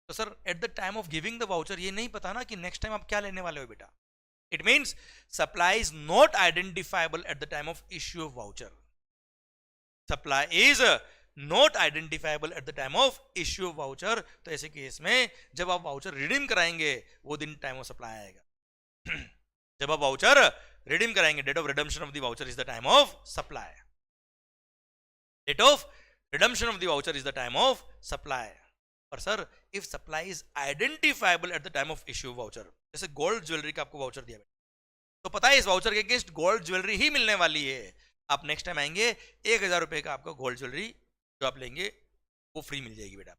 तो sir at the time of giving the voucher ये नहीं पता ना कि नेक्स्ट टाइम आप क्या लेने वाले हो बेटा, it means supply is not identifiable at the time of issue of voucher, supply is not identifiable at the time of issue of voucher. तो ऐसे केस में जब आप वाउचर रिडीम कराएंगे वो दिन टाइम ऑफ सप्लाई आएगा। जब आप वाउचर रिडीम कराएंगे, date of redemption of the voucher is the time of supply, date of redemption of the voucher is the time of supply. पर sir if supply is identifiable at the time of issue voucher, जैसे gold jewellery का आपको voucher दिया तो पता है इस voucher के अगेंस्ट गोल्ड ज्वेलरी ही मिलने वाली है, आप नेक्स्ट टाइम आएंगे 1000 रुपए का आपका गोल्ड ज्वेलरी जो आप लेंगे वो फ्री मिल जाएगी बेटा।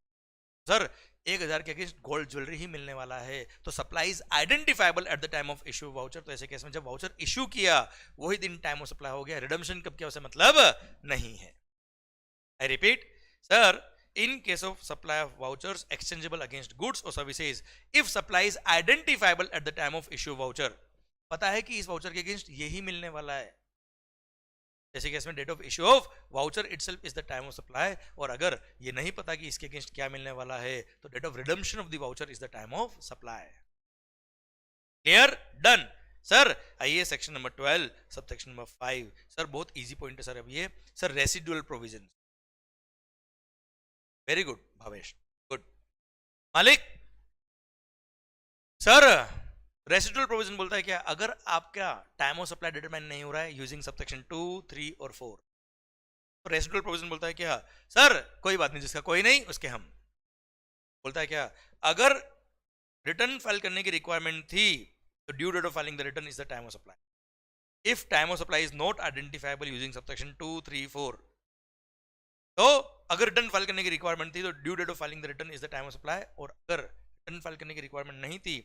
सर 1000 के अगेंस्ट गोल्ड ज्वेलरी ही मिलने वाला है, तो supply is identifiable at the time of issue voucher. तो ऐसे केस में जब वाउचर इश्यू किया वही दिन टाइम ऑफ सप्लाई हो गया, रिडम्पशन कब किया उसे मतलब नहीं है। I repeat sir, in case of supply of vouchers exchangeable against goods or services if supply is identifiable at the time of issue voucher, पता है कि इस वाउचर के अगेंस्ट यही मिलने वाला है, जैसे कि इसमें date of issue of voucher itself is the time of supply, और अगर ये नहीं पता कि इसके अगेंस्ट क्या मिलने वाला है तो date of redemption of the voucher is the time of supply. Clear? Done. Sir आइए section number 12 subsection number 5। Sir बहुत इजी पॉइंट है सर अब ये, sir residual provision. Very good Bhavesh, good. मालिक सर रेसिडुअल प्रोविजन बोलता है क्या, अगर आपका टाइम ऑफ सप्लाई डिटरमाइन नहीं हो रहा है यूजिंग सब सेक्शन 2, 3 और 4, तो रेसिडुअल प्रोविजन बोलता है क्या, सर कोई बात नहीं, जिसका कोई नहीं उसके हम। बोलता है क्या, अगर रिटर्न फाइल करने की रिक्वायरमेंट थी तो तो due date of filing the return is the time of supply. If time of supply is not identifiable using subsection 2, 3, 4, तो अगर रिटर्न फाइल करने की रिक्वायरमेंट थी तो due date of filing the return is the time of supply, और अगर return file करने की रिक्वायरमेंट नहीं थी,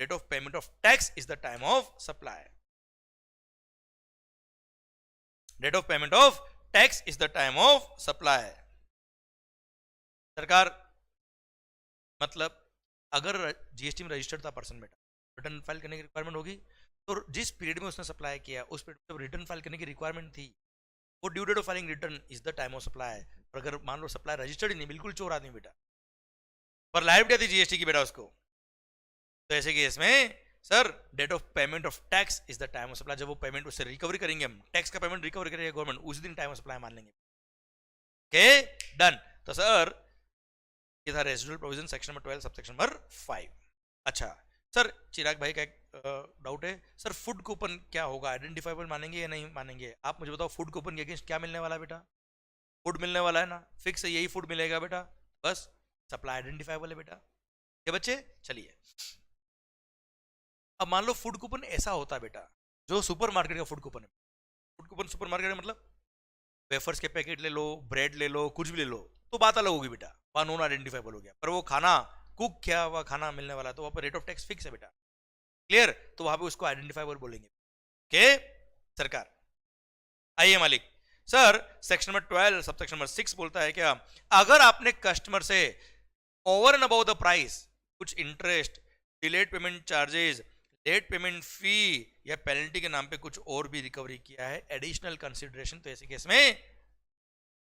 date of payment of tax is the time of supply. Date of payment of tax is the time of supply. सरकार मतलब अगर GST में रजिस्टर्ड था पर्सन बेटा, रिटर्न फाइल करने की रिक्वायरमेंट होगी, तो जिस पीरियड में उसने सप्लाई किया उस पीरियड में रिटर्न फाइल करने की रिक्वायरमेंट थी, वो due date of filing return is the time of supply. और अगर मान लो सप्लाई रजिस्टर्ड ही नहीं, बिल्कुल चोर आदमी बेटा, पर लायबिलिटी थी जीएसटी की बेटा उसको, तो ऐसे केस में sir date of payment of tax is the time of supply. जब वो पेमेंट उससे रिकवरी करेंगे, हम टैक्स का पेमेंट रिकवर करेंगे गवर्नमेंट, उस दिन टाइम ऑफ सप्लाई मान लेंगे। Okay done. तो सर ये था residual provision section number 12 subsection number 5। अच्छा सर चिराग भाई का एक डाउट है, सर फूड कूपन क्या होगा, आइडेंटिफाइबल मानेंगे या नहीं मानेंगे? आप मुझे बताओ फूड कूपन के अगेंस्ट क्या मिलने वाला है बेटा? फूड मिलने वाला है ना, फिक्स है यही फूड मिलेगा बेटा, बस सप्लाई आइडेंटिफाइबल है बेटा। ये बच्चे चलिए, अब मान लो फूड कूपन ऐसा होता है बेटा जो सुपरमार्केट का फूड कूपन है। फूड कूपन सुपरमार्केट का मतलब वेफर्स के पैकेट ले लो, ब्रेड ले लो, कुछ भी ले लो, तो बात अलग होगी बेटा, वहां नॉन आइडेंटिफाइबल हो गया। पर वो खाना कुक किया हुआ खाना मिलने वाला है, तो वहां पर रेट ऑफ टैक्स फिक्स है बेटा, क्लियर? तो वहां पे उसको आइडेंटिफाइबल बोलेंगे। ओके सरकार, आइए मालिक। Sir section number 12 subsection number 6 बोलता है क्या, अगर आपने कस्टमर से over and about the price कुछ interest, delayed payment charges, late payment fee या पेनल्टी के नाम पे कुछ और भी रिकवरी किया है, एडिशनल कंसिडरेशन, तो ऐसे केस में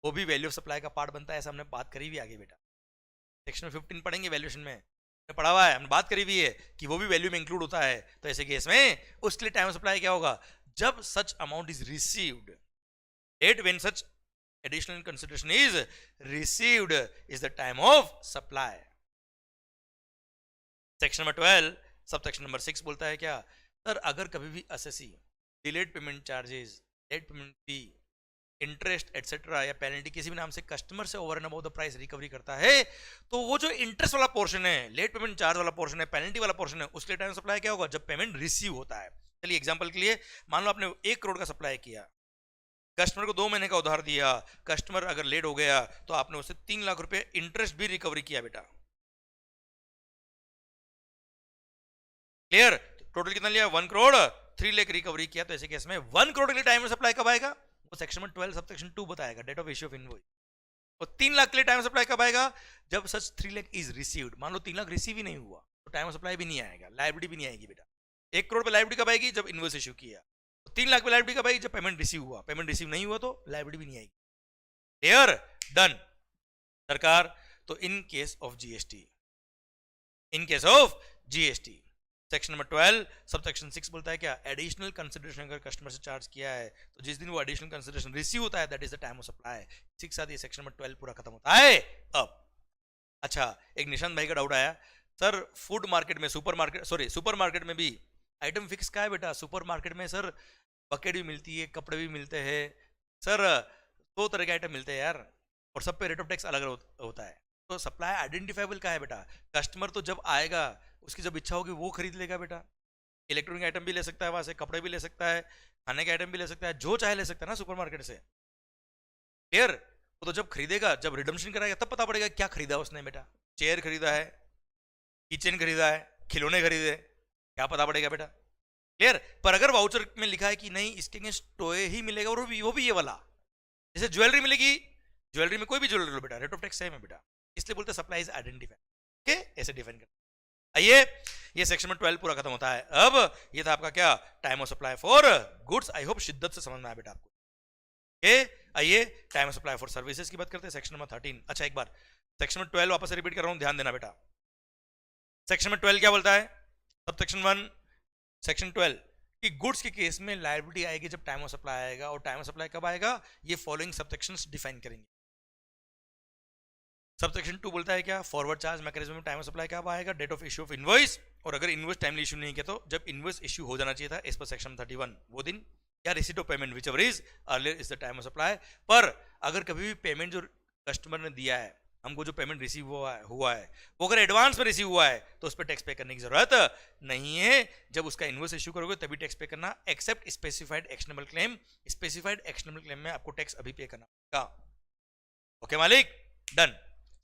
वो भी वैल्यू ऑफ सप्लाई का पार्ट बनता है। ऐसा हमने बात करी भी आगे बेटा, सेक्शन 15 पढ़ेंगे वैल्यूएशन में, पढ़ा हुआ है, हमने बात करी हुई है कि वो भी वैल्यू में इंक्लूड होता है। तो ऐसे केस में उसके लिए टाइम ऑफ सप्लाई क्या होगा, जब such amount is received, date when such additional consideration is received is the time of supply. Section number 12 subsection number 6 बोलता है क्या, सर अगर कभी भी assessee, delayed payment charges, late payment fee, interest etcetera या पेनल्टी किसी भी नाम से कस्टमर से over and about the price recovery करता है, तो वो जो इंटरेस्ट वाला पोर्शन है, लेट पेमेंट चार्ज वाला पोर्शन है, पेनल्टी वाला पोर्शन है, उसके लिए टाइम सप्लाई क्या होगा, जब पेमेंट रिसीव होता है। चलिए एग्जांपल के लिए मान लो आपने 1 करोड़ का सप्लाई किया, कस्टमर को 2 महीने का उधार दिया, कस्टमर अगर लेट हो गया तो आपने उससे 3 लाख रुपए इंटरेस्ट भी रिकवरी किया बेटा, क्लियर? टोटल कितना लिया, 1 करोड़ 3 लाख रिकवरी किया। तो ऐसे केस में 1 करोड़ के लिए टाइम सप्लाई कब आएगा, वो सेक्शन में 12 सबसेक्शन 2 बताएगा, date of issue of invoice. और 3 लाख के लिए टाइम सप्लाई कब आएगा, जब सच 3 लाख इज रिसीव्ड। मान लो 3 लाख रिसीव ही नहीं हुआ तो टाइम सप्लाई भी नहीं आएगा, लायबिलिटी भी नहीं आएगी बेटा। 1 करोड़ पे लायबिलिटी कब आएगी, जब इनवॉइस इश्यू किया। 3 लाख पे लायबिलिटी कब आएगी, जब पेमेंट रिसीव हुआ। पेमेंट रिसीव नहीं हुआ तो लायबिलिटी भी नहीं आएगी। क्लियर? डन सरकार। तो इन case of GST, in case of GST section number 12 subsection 6 बोलता है क्या, एडिशनल कंसिडरेशन अगर कस्टमर से चार्ज किया है तो जिस दिन वो एडिशनल कंसिडरेशन रिसीव होता है that is the time of supply. इसी के साथ ये सेक्शन नंबर 12 पूरा खत्म होता है। अब अच्छा एक निशांत भाई का डाउट आया, सर फूड मार्केट में सुपरमार्केट में भी आइटम फिक्स का है बेटा। सुपरमार्केट में सर बकेट भी मिलती है, कपड़े भी मिलते हैं, सर 2 तरह के आइटम मिलते हैं यार, और सब पे रेट ऑफ टैक्स अलग होता है। तो सप्लाई आइडेंटिफाइबल का है बेटा, कस्टमर तो जब आएगा उसकी जब इच्छा होगी वो खरीद लेगा बेटा। इलेक्ट्रॉनिक आइटम भी ले सकता है वहां से, कपड़े भी ले सकता है, खाने के आइटम भी ले सकता है, जो चाहे ले सकता है ना सुपरमार्केट से। क्लियर? वो तो जब खरीदेगा, जब रिडम्पशन कराएगा तब पता पड़ेगा क्या खरीदा उसने बेटा। चेयर खरीदा है, किचन खरीदा है, खिलौने खरीदे, क्या पता पड़ेगा बेटा। क्लियर? पर अगर वाउचर में लिखा है कि नहीं इसके अगेंस्ट टॉय ही मिलेगा और वो भी ये वाला, जैसे ज्वेलरी मिलेगी, ज्वेलरी में कोई भी ज्वेलरी लो बेटा, रेट ऑफ टैक्स सेम है बेटा, इसलिए बोलते हैं सप्लाई इज आइडेंटिफाइड। ओके ऐसे डिफाइन करते हैं। आइए ये सेक्शन में 12 पूरा खत्म होता है। अब ये था आपका क्या, time of supply for goods. I hope शिद्दत से समझ में आया बेटा आपको। ओके आइए time of supply for services की बात करते हैं, सेक्शन नंबर 13। अच्छा एक बार सेक्शन में 12 वापस से रिपीट कर रहा हूं, ध्यान देना बेटा। सेक्शन में 12 क्या बोलता है, सब सेक्शन 1 सेक्शन 12 कि गुड्स के केस में लायबिलिटी आएगी जब टाइम ऑफ सप्लाई आएगा, और टाइम ऑफ सप्लाई कब आएगा, ये फॉलोइंग सबसेक्शंस डिफाइन करेंगे। सबसेक्शन 2 बोलता है क्या, फॉरवर्ड चार्ज मैकेनिज्म में टाइम ऑफ सप्लाई कब आएगा, date of issue of invoice, और अगर इनवॉइस टाइमली इशू नहीं किया तो जब इनवॉइस इशू हो जाना चाहिए था एज पर सेक्शन 31 वो दिन, या receipt of payment whichever is earlier is the time of supply. पर अगर कभी भी पेमेंट जो कस्टमर ने दिया है हमको जो पेमेंट रिसीव हुआ है वो अगर एडवांस में रिसीव हुआ है तो उस पर टैक्स पे करने की जरूरत नहीं है। जब उसका इनवॉइस इश्यू करोगे तभी टैक्स पे करना, except specified actionable claim. Specified actionable claim में आपको टैक्स अभी पे करना पड़ेगा। ओके मालिक, डन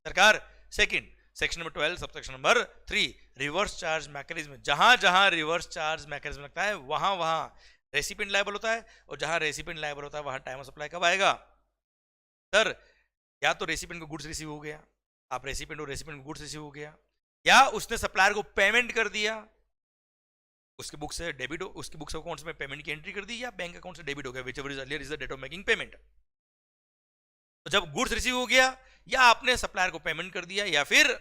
सरकार। Second, section number 12 subsection number 3, reverse charge mechanism. जहां जहां रिवर्स चार्ज मैकेनिज्म लगता है वहां वहां रेसिपिएंट लायबल होता है, और जहां रेसिपिएंट लायबल होता है वहां टाइम ऑफ सप्लाई कब आएगा? सर या तो रेसिपिएंट को गुड्स रिसीव हो गया, आप रेसिपिएंट हो, रेसिपिएंट को गुड्स रिसीव हो गया, या उसने सप्लायर को पेमेंट कर दिया, उसके बुक से डेबिट हो, उसकी बुक्स अकाउंट्स में पेमेंट की एंट्री कर दी, या बैंक अकाउंट से डेबिट हो गया, whichever is earlier is the date of making payment. तो जब गुड्स रिसीव हो गया, या आपने सप्लायर को पेमेंट कर दिया, या फिर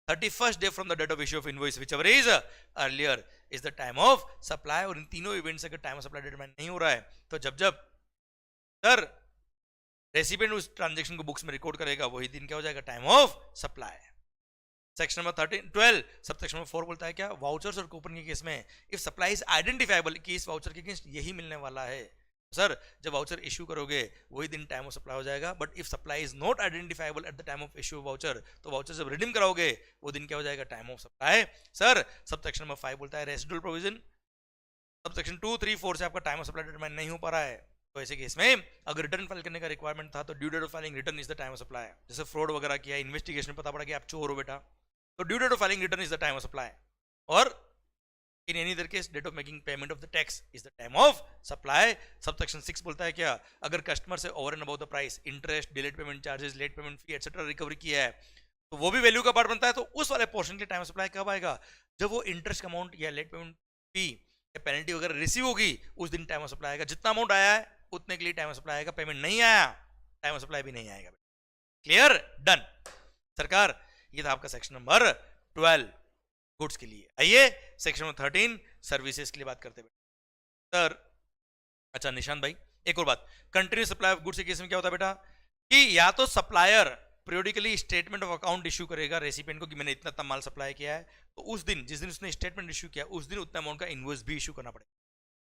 31st day from the date of issue of invoice whichever is earlier is the time of supply. और इन तीनों इवेंट्स अगर टाइम ऑफ सप्लाई डिटरमाइन नहीं हो रहा है तो जब सर रेसिपिएंट उस ट्रांजैक्शन को बुक्स में रिकॉर्ड करेगा वही दिन क्या हो जाएगा? Time of supply. Section number 12 subsection number 4 बोलता है क्या? वाउचर्स और कूपन के केस में इफ सप्लाई इज आइडेंटिफाइबल कि इस वाउचर के अगेंस्ट यही मिलने वाला है, सर जब वाउचर इश्यू करोगे वही दिन टाइम ऑफ सप्लाई हो जाएगा। But if supply is not identifiable at the time of issue of voucher, तो वाउचर जब रिडीम कराओगे वो दिन क्या हो जाएगा? Time of supply. Sir subsection number 5 बोलता है रेसिडुअल प्रोविजन। सबसेक्शन 2, 3, 4 से आपका टाइम ऑफ सप्लाई डिटरमाइन नहीं हो पा रहा है तो ऐसे केस में अगर रिटर्न फाइल करने का रिक्वायरमेंट था तो due date of filing return is the time of supply. जैसे फ्रॉड वगैरह किया, इन्वेस्टिगेशन पता पड़ा कि आप चोर हो बेटा, तो due date of filing return is the time of supply. और in any other case date of making payment of the tax is the time of supply. Subsection 6 बोलता है क्या? अगर कस्टमर से over and above the price interest, delayed payment charges, late payment fee etcetera recovery किया है तो वो भी वैल्यू का पार्ट बनता है। तो उस वाले पोर्शन के टाइम ऑफ सप्लाई कब आएगा? जब वो इंटरेस्ट अमाउंट या लेट पेमेंट फी या पेनल्टी वगैरह रिसीव होगी उस दिन टाइम ऑफ सप्लाई आएगा। जितना अमाउंट आया है उतने के लिए टाइम ऑफ सप्लाई आएगा, पेमेंट नहीं आया टाइम ऑफ सप्लाई भी नहीं आएगा। क्लियर? डन सरकार। ये था आपका सेक्शन नंबर 12 गुड्स के लिए। आइए सेक्शन नंबर 13 सर्विसेज के लिए बात करते हैं सर। अच्छा निशांत भाई एक और बात, कंटिन्यू सप्लाई ऑफ गुड्स के केस में क्या होता है बेटा कि या तो supplier periodically statement of account issue करेगा रेसिपिएंट को कि मैंने इतना इतना माल सप्लाई किया है, तो उस दिन जिस दिन उसने स्टेटमेंट इश्यू किया उस दिन उतना अमाउंट का इनवॉइस भी इश्यू करना पड़ेगा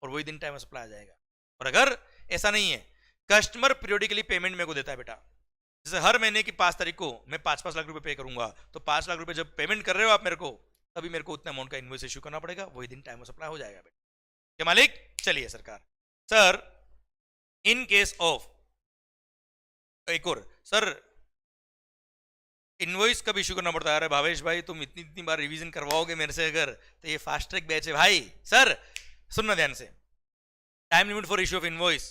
और वही दिन टाइम ऑफ सप्लाई आ जाएगा। और अगर ऐसा नहीं है, कस्टमर पीरियडिकली पेमेंट मेरे को देता है बेटा, जैसे हर महीने की 5 तारीख को मैं 5-5 लाख रुपए पे करूंगा, तो 5 लाख रुपए जब पेमेंट कर रहे हो आप मेरे को, तभी मेरे को उतना अमाउंट का इनवॉइस इश्यू करना पड़ेगा, वही दिन टाइम ऑफ सप्लाई हो जाएगा बेटा। क्या मालिक? चलिए सरकार। सर इन केस ऑफ एक और सर इनवॉइस कब इश्यू करना पड़ता है? अरे भावेश भाई तुम इतनी इतनी बार रिवीजन करवाओगे मेरे से अगर, तो ये फास्ट ट्रैक बैच है भाई। सर सुनना ध्यान से, time limit for issue of invoice.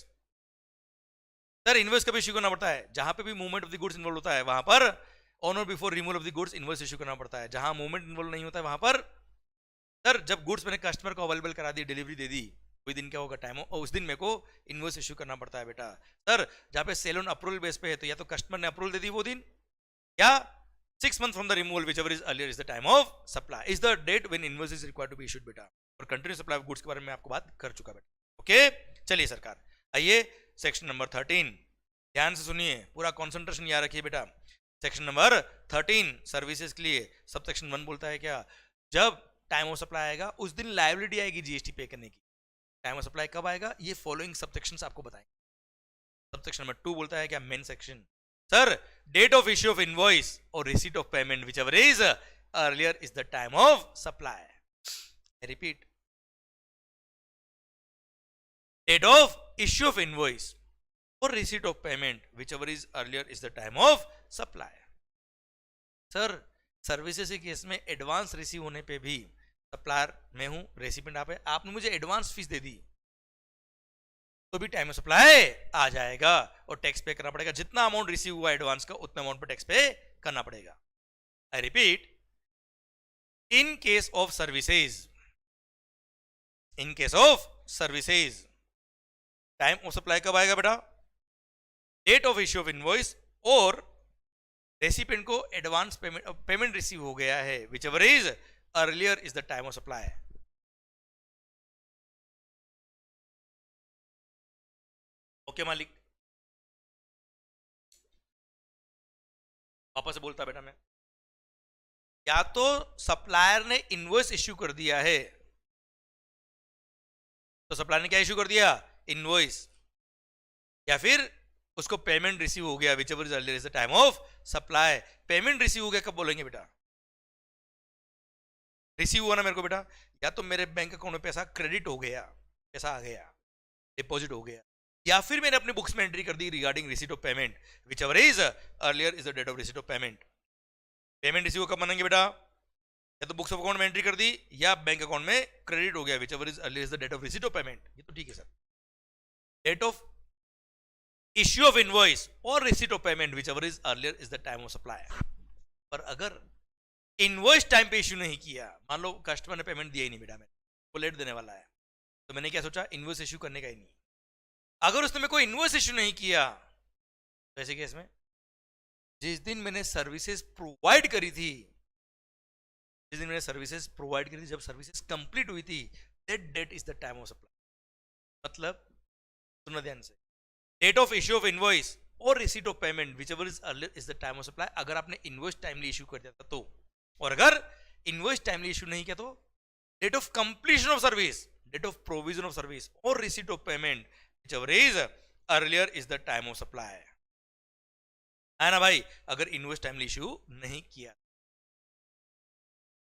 Sir invoice कब इश्यू करना पड़ता है? जहां पे भी movement of the goods involve होता है वहां पर ऑन और before removal of the goods invoice issue करना पड़ता है। जहां मूवमेंट इन्वॉल्व नहीं होता है वहां पर सर जब गुड्स मैंने कस्टमर को अवेलेबल करा दी, डिलीवरी दे दी, वही दिन क्या होगा? टाइम और उस दिन मेरे को इनवॉइस इश्यू करना पड़ता है बेटा। सर जहां पे सेल ऑन अप्रूवल बेस पे है तो या तो कस्टमर ने अप्रूवल दे दी वो दिन, या 6 months from the removal whichever is earlier is the time of supply is the date when invoice is required to be issued बेटा। और कंटिन्यू सप्लाई ऑफ गुड्स के बारे में आपको बात कर चुका बेटा। ओके चलिए सरकार। आइए सेक्शन नंबर 13 ध्यान से सुनिए, पूरा कंसंट्रेशन याद रखिए बेटा। सेक्शन नंबर 13 सर्विसेज के लिए सबसेक्शन 1 बोलता है क्या? जब टाइम ऑफ सप्लाई आएगा उस दिन लायबिलिटी आएगी जीएसटी पे करने की। टाइम ऑफ सप्लाई कब आएगा ये फॉलोइंग सबसेक्शंस आपको बताएंगे। सबसेक्शन नंबर 2 बोलता है क्या? Main section. Sir date of issue of invoice और receipt of payment whichever is earlier is the time of supply. I repeat, date of issue of invoice और receipt of payment whichever is earlier is the time of supply. Sir services के case में advance receive होने पे भी supplier मैं हूं, recipient आप है, आपने मुझे एडवांस फीस दे दी तो भी टाइम ऑफ सप्लाई आ जाएगा और टैक्स पे करना पड़ेगा। जितना अमाउंट रिसीव हुआ एडवांस का उतना अमाउंट पे टैक्स पे करना पड़ेगा। I repeat, in case of services, in case of services time of supply कब आएगा बेटा? Date of issue of invoice और रेसिपिएंट को एडवांस पेमेंट रिसीव हो गया है whichever is earlier is the time of supply. Okay मालिक, वापस से बोलता बेटा मैं, या तो सप्लायर ने इनवॉइस इश्यू कर दिया है, तो सप्लायर ने क्या इश्यू कर दिया? इनवॉइस, या फिर उसको पेमेंट रिसीव हो गया whichever is earlier is the time of supply. Payment receive हो गया कब बोलेंगे बेटा? रिसीव हुआ ना मेरे को बेटा, या तो मेरे बैंक अकाउंट में पैसा क्रेडिट हो गया, पैसा आ गया, डिपॉजिट हो गया, या फिर मैंने अपने बुक्स में एंट्री कर दी regarding receipt of payment whichever is earlier is the date of receipt of payment. Payment receive कब मानेंगे बेटा? या तो बुक्स ऑफ अकाउंट में एंट्री कर दी या बैंक अकाउंट में क्रेडिट हो गया whichever is earlier is the date of receipt of payment. ये तो ठीक है sir. Date of issue of invoice और receipt of payment whichever is earlier is the time of supply. पर अगर इनवॉइस टाइम पे issue नहीं किया, मान लो कस्टमर ने पेमेंट दिया ही नहीं बेटा, मैंने वो लेट देने वाला है, तो मैंने क्या सोचा, इनवॉइस इश्यू करने का ही नहीं। अगर उसने मेरे को इनवॉइस इश्यू नहीं किया तो ऐसे केस में जिस दिन मैंने सर्विसेज प्रोवाइड करी थी, जिस दिन मैंने सर्विसेज प्रोवाइड करी थी, जब सर्विसेज कंप्लीट हुई थी, that date is the time of supply. मतलब सुनना ध्यान से, date of issue of invoice और receipt of payment whichever is earlier is the time of supply. अगर आपने इनवॉइस टाइमली इश्यू कर दिया था तो, और अगर इनवॉइस टाइमली इश्यू नहीं किया तो date of completion of service, date of provision of service और receipt of payment whichever is earlier is the time of supply. है ना भाई? अगर इनवॉइस टाइमली इश्यू नहीं किया।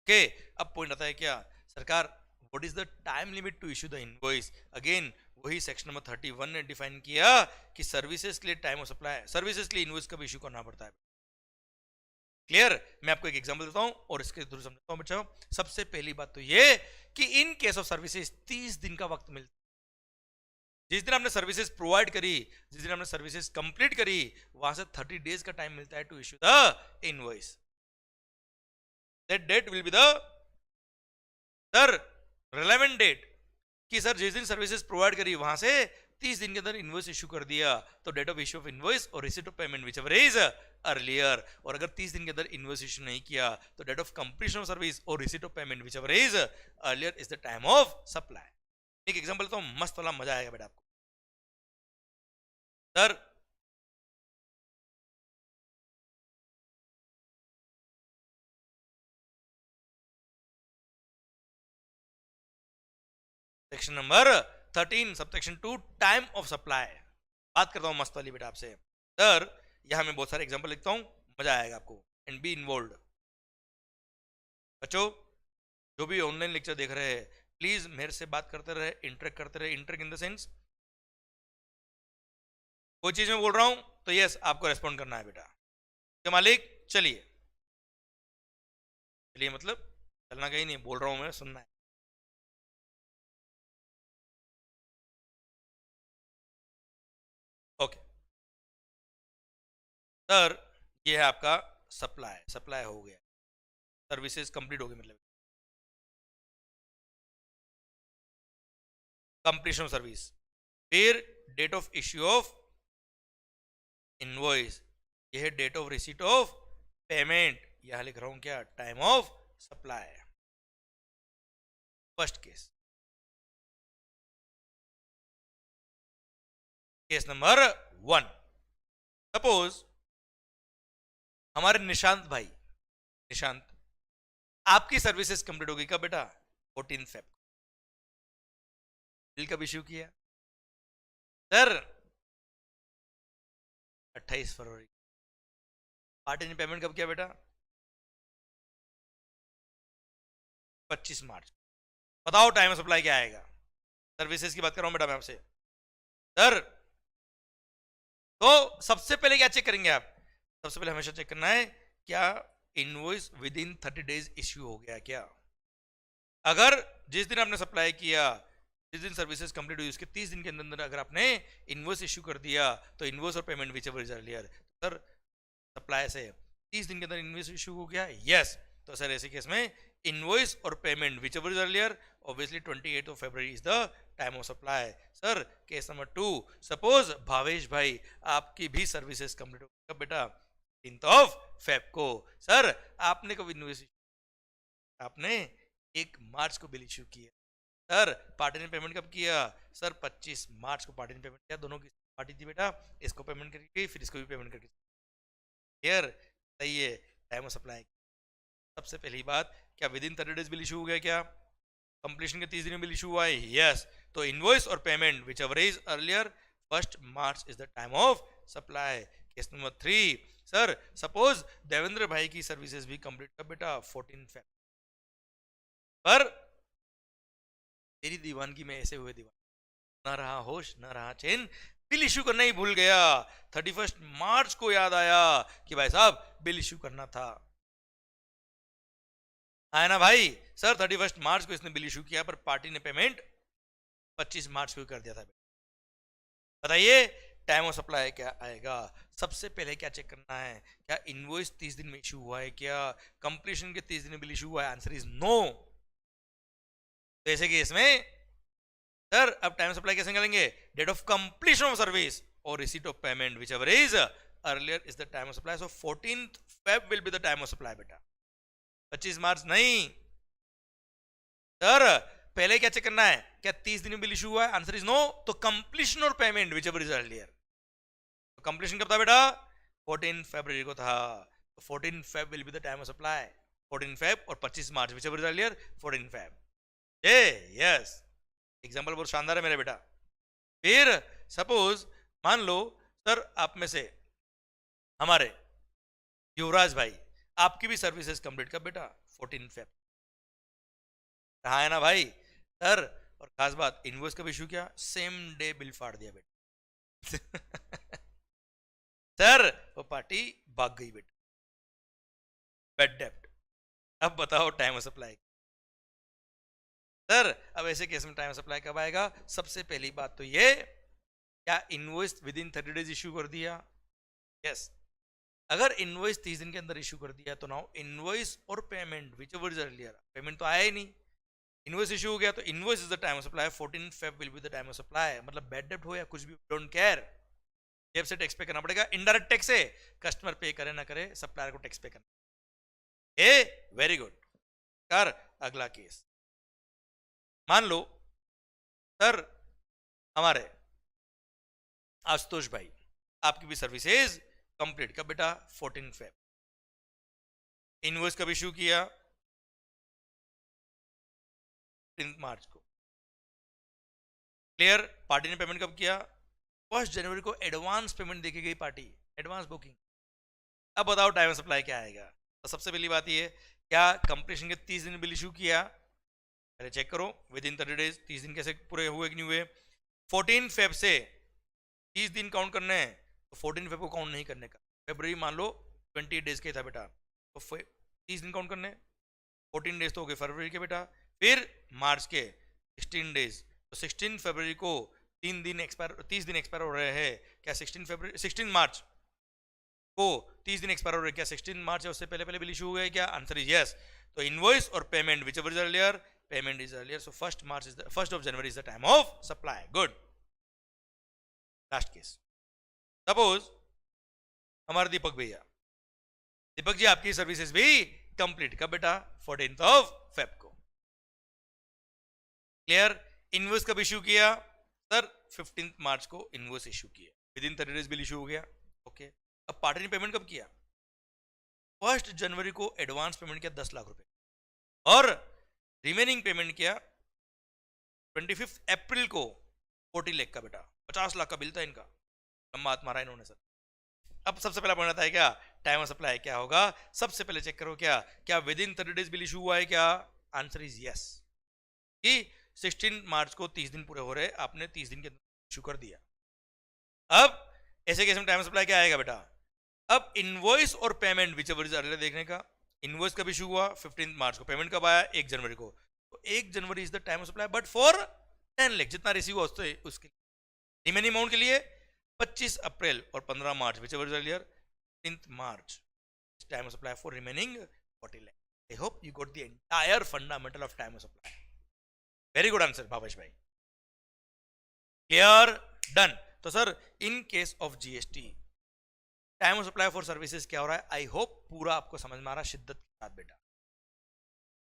ओके, अब पॉइंट आता है क्या सरकार, what is the time limit to issue the invoice? Again वही सेक्शन नंबर 31 ने डिफाइन किया कि सर्विसेज के लिए टाइम ऑफ सप्लाई, सर्विसेज के लिए इनवॉइस कब इश्यू करना पड़ता है। क्लियर? मैं आपको एक एग्जांपल देता हूं और इसके थ्रू समझाता हूं बच्चों। सबसे पहली बात तो ये कि इन केस ऑफ सर्विसेज 30 दिन का वक्त मिलता है। जिस दिन आपने सर्विसेज प्रोवाइड करी, जिस दिन आपने सर्विसेज कंप्लीट करी, वहां से 30 डेज का टाइम मिलता है to issue the invoice. That date will be the sir relevant date, कि सर जिस दिन सर्विसेज प्रोवाइड करी वहां से 30 दिन के अंदर इनवॉइस इश्यू कर दिया, तो date of issue of invoice और receipt of payment whichever is earlier. और अगर 30 दिन के अंदर इनवॉइस इश्यू नहीं किया तो date of completion of service और receipt of payment whichever is earlier is the time of supply. एक एग्जांपल तो मस्त वाला, मजा आएगा बेटा आपको। Sir section number 13 subsection 2 time of supply. बात करता हूं मस्त वाली बेटा आपसे। सर यहां मैं बहुत सारे एग्जांपल लिखता हूं, मजा आएगा आपको, एंड बी इन्वॉल्व्ड। बच्चों जो भी ऑनलाइन लेक्चर देख रहे हैं प्लीज मेरे से बात करते रहे, इंटरेक्ट करते रहे। इंटरेक्ट इन द सेंस कोई चीज में बोल रहा हूं तो यस आपको रेस्पॉन्ड करना है बेटा। क्या मालिक? चलिए चलिए, मतलब चलना कहीं नहीं, बोल रहा हूं मैं, सुनना है। ओके सर, ये है आपका सप्लाई, सप्लाई हो गया, सर्विसेज कंप्लीट हो गई, मतलब कंप्लीशन ऑफ सर्विस। फिर date of issue of invoice, ये है date of receipt of payment, यहां लिख रहा हूं क्या, time of supply. First case, case number 1, suppose हमारे निशांत भाई, निशांत आपकी सर्विसेज कंप्लीट हो गई कब बेटा? 14 फेब। बिल कब इश्यू किया? Sir 28 February. Part in payment कब किया बेटा? 25 मार्च। बताओ टाइम ऑफ सप्लाई क्या आएगा? सर्विसेज की बात कर रहा हूं बेटा मैं आपसे। सर तो सबसे पहले क्या चेक करेंगे आप? सबसे पहले हमेशा चेक करना है क्या invoice with in 30 days issue हो गया क्या। अगर जिस दिन आपने सप्लाई किया, जिस दिन सर्विसेज कंप्लीट हुई, उसके 30 दिन के अंदर अगर आपने इनवॉइस इश्यू कर दिया तो इनवॉइस और payment whichever is earlier, sir supply से 30 दिन के अंदर इनवॉइस इश्यू हो गया, यस। तो सर ऐसे केस में इनवॉइस और payment whichever is earlier, obviously 28 of February is the time of supply. Sir case number 2, suppose Bhavesh भाई आपकी भी सर्विसेज कंप्लीट हो गई बेटा 3 ऑफ फेब को। सर आपने कब इनवॉइस, आपने 1 मार्च को बिल इश्यू किया। सर पार्टी ने पेमेंट कब किया? सर 25 मार्च को पार्टी ने पेमेंट किया, दोनों की पार्टी थी बेटा, इसको पेमेंट करके फिर इसको भी पेमेंट करके। क्लियर? सही है, टाइम ऑफ सप्लाई। सबसे पहली बात, क्या with in 30 days bill issue हो गया क्या? कंप्लीशन के 30 दिन में बिल इशू हुआ है, यस। तो इनवॉइस और payment whichever is earlier 1 March is the time of supply. Case number 3, sir suppose Devendra भाई की सर्विसेज भी कंप्लीट कर बेटा 14 फेब, पर तेरी दीवानगी में ऐसे हुए दीवान, ना रहा होश ना रहा चैन, बिल इश्यू करना ही भूल गया। 31 मार्च को याद आया कि भाई साहब बिल इश्यू करना था। आया ना भाई? सर 31 मार्च को इसने बिल इश्यू किया, पर पार्टी ने पेमेंट 25 मार्च को कर दिया था। बताइए टाइम ऑफ सप्लाई क्या आएगा? सबसे पहले क्या चेक करना है, क्या इनवॉइस 30 दिन में इश्यू हुआ है, क्या कंप्लीशन के 30 दिन में बिल इश्यू हुआ है? Answer is no. तो ऐसे केस में सर अब टाइम सप्लाई कैसे निकालेंगे? Date of completion of service और receipt of payment, whichever is earlier is the time of supply. So 14th Feb will be the time of supply बेटा, 25 मार्च नहीं। Sir पहले क्या check करना है, क्या 30 दिन में बिल इशू हुआ है? Answer is no. तो कंप्लीशन और payment whichever is earlier. Completion कब था बेटा? 14 फरवरी को था। 14 Feb will be the time of supply. 14 Feb और 25 March whichever is earlier 14 Feb। Yes, example बहुत शानदार है मेरे बेटा। फिर सपोज मान लो सर आप में से हमारे युवराज भाई, आपकी भी सर्विसेज कंप्लीट कर बेटा 14 Feb। कहा है ना भाई सर? और खास बात, इनवॉइस कब इशू किया? सेम डे बिल फाड़ दिया बेटा। सर वो पार्टी भाग गई बेटा, बैड डेप्ट। अब बताओ टाइम ऑफ सप्लाई। सर अब ऐसे केस में टाइम ऑफ सप्लाई कब आएगा? सबसे पहली बात तो ये, क्या invoice with in 30 days issue कर दिया? यस। अगर इनवॉइस 30 दिन के अंदर इशू कर दिया तो नाउ इनवॉइस और payment whichever is earlier, payment तो आया ही नहीं, इनवॉइस इशू हो गया, तो invoice is the time of supply. 14 Feb will be the time of supply. मतलब बैड डेप्ट हो या कुछ भी, डोंट केयर, जेब से टैक्स पे करना पड़ेगा। इनडायरेक्ट टैक्स है, कस्टमर पे करे ना करे, सप्लायर को टैक्स पे करना। A very good. कर अगला केस। मान लो सर हमारे आशुतोष भाई, आपकी भी सर्विसेज कंप्लीट कब बेटा? 14 Feb। इनवॉइस कब इशू किया? 15 मार्च को। क्लियर? पार्टी ने पेमेंट कब किया? 1 जनवरी को एडवांस पेमेंट देके गई पार्टी, एडवांस बुकिंग। अब बताओ टाइम ऑफ सप्लाई क्या आएगा? तो सबसे पहली बात ये, क्या कंप्लीशन के 30 दिन बिल इशू किया? पहले चेक करो विद इन 30 डेज 30 दिन कैसे पूरे हुए कि नहीं हुए। 14 Feb से 30 दिन काउंट करने हैं, तो 14 Feb को काउंट नहीं करने का। फरवरी मान लो 28 डेज के था बेटा, तो 30 दिन काउंट करने, 14 डेज तो हो गए फरवरी के बेटा। फिर मार्च के 16 डेज, तो 16 फरवरी को 30 दिन एक्सपायर हो रहे हैं क्या? 16 मार्च को 30 दिन एक्सपायर हो रहे हैं क्या? 16 मार्च है, उससे पहले पहले बिल इशू हुआ है क्या? Answer is yes. तो इनवॉइस और payment whichever is earlier, payment is earlier. So 1 January is the time of supply. Good. Last case, suppose हमारे दीपक भैया, दीपक जी आपकी सर्विसेज भी कंप्लीट कब बेटा? 14 Feb को। क्लियर? इनवॉइस कब इशू किया? सर 15 मार्च को इनवॉइस इशू किया, with in 30 days bill issue हो गया। ओके। अब पार्टी ने पेमेंट कब किया? 1 जनवरी को एडवांस पेमेंट किया 10 लाख रुपए, और रिमेनिंग पेमेंट किया 25 अप्रैल को 40 लाख का बेटा, 50 लाख का बिल था इनका। लंबा हाथ मारा इन्होंने सर। अब सबसे पहला पॉइंट आता है क्या? टाइम ऑफ सप्लाई क्या होगा? सबसे पहले चेक करो क्या with in 30 days bill issue हुआ है क्या? Answer is yes. कि 16 मार्च को 30 दिन पूरे हो रहे, आपने 30 दिन के अंदर इशू कर दिया। अब ऐसे केस में टाइम ऑफ सप्लाई क्या आएगा बेटा? अब इनवॉइस और payment whichever is earlier देखने का। इनवॉइस कब इशू हुआ? 15 मार्च को। पेमेंट कब आया? 1 जनवरी को। तो 1 जनवरी is the time of supply, but for 10 lakh, जितना रिसीव हुआ उसके रिमेनिंग अमाउंट के लिए 25 अप्रैल और 15 March whichever is earlier 15 March time of supply for remaining 40 lakh. I hope you got the entire fundamental of time of supply. Very good answer Bhavesh भाई। Clear? Done. तो sir in case of GST time of supply for services क्या हो रहा है? I hope पूरा आपको समझ में आ रहा है शिद्दत के साथ बेटा।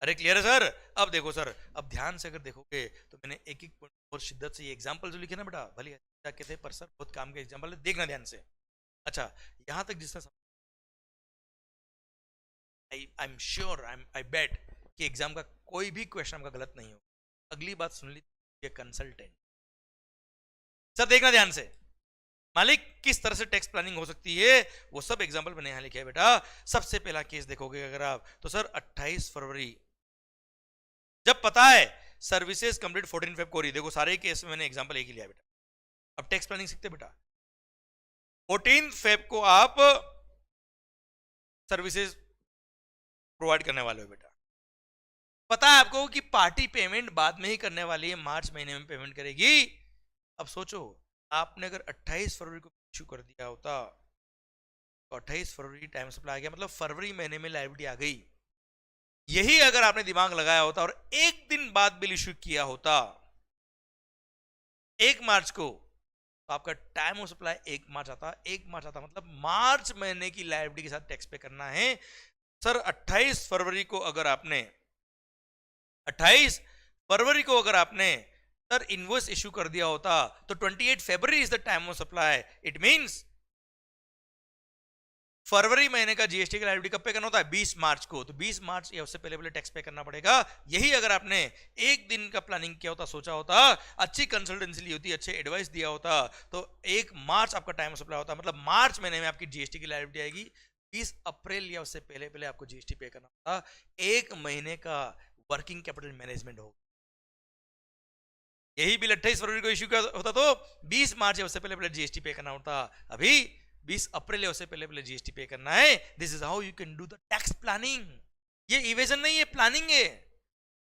अरे क्लियर है सर? अब देखो सर, अब ध्यान से अगर देखोगे तो मैंने एक एक पॉइंट और शिद्दत से ये एग्जांपल जो लिखे ना बेटा, भले कहते हैं पर सर बहुत काम के एग्जांपल है, देखना ध्यान से। अच्छा यहां तक जिसने आई एम श्योर, आई बेट कि एग्जाम का कोई भी क्वेश्चन आपका गलत नहीं हो। अगली बात सुन ली, कंसल्टेंट। सर देखना ध्यान से, मालिक किस तरह से टैक्स प्लानिंग हो सकती है वो सब एग्जांपल मैंने यहां लिखा है बेटा। सबसे पहला केस देखोगे अगर आप तो सर 28 फरवरी, जब पता है सर्विसेज कंप्लीट 14 फेब को, देखो सारे केस में मैंने एग्जांपल एक ही लिया बेटा। अब टैक्स प्लानिंग सीखते बेटा। 14 फेब को आप सर्विसेज प्रोवाइड करने वाले हो बेटा। पता है आपको कि पार्टी पेमेंट बाद में ही करने वाली है, मार्च महीने में पेमेंट करेगी। अब सोचो आपने अगर 28 फरवरी को इशू कर दिया होता तो 28 फरवरी टाइम सप्लाई आ गया, मतलब फरवरी महीने में लायबिलिटी आ गई। यही अगर आपने दिमाग लगाया होता और एक दिन बाद बिल इशू किया होता 1 मार्च को, तो आपका टाइम ऑफ सप्लाई 1 मार्च आता। 1 मार्च आता मतलब मार्च महीने की लायबिलिटी के साथ टैक्स पे करना है। सर 28 फरवरी को अगर आपने 28 फरवरी को अगर आपने सर इनवॉइस इशू कर दिया होता तो 28 फरवरी is the time of supply. It means फरवरी महीने का जीएसटी का लायबिलिटी कब पे करना होता है? 20 मार्च को। तो 20 मार्च या उससे पहले पहले टैक्स पे करना पड़ेगा। यही अगर आपने एक दिन का प्लानिंग किया होता, सोचा होता, अच्छी कंसल्टेंसी ली होती, अच्छे एडवाइस दिया होता, तो 1 मार्च आपका टाइम ऑफ सप्लाई होता। मतलब मार्च महीने में आपकी जीएसटी की लायबिलिटी आएगी। 20 अप्रैल या उससे पहले पहले आपको जीएसटी पे करना होता। 1 महीने का वर्किंग कैपिटल मैनेजमेंट होगा। यही बिल 28 फरवरी को इश्यू होता तो 20 मार्च या उससे पहले पहले जीएसटी पे करना होता। अभी 20 अप्रैल या उससे पहले पहले जीएसटी पे करना है। This is how you can do the tax planning. ये इवेजन नहीं है, प्लानिंग है।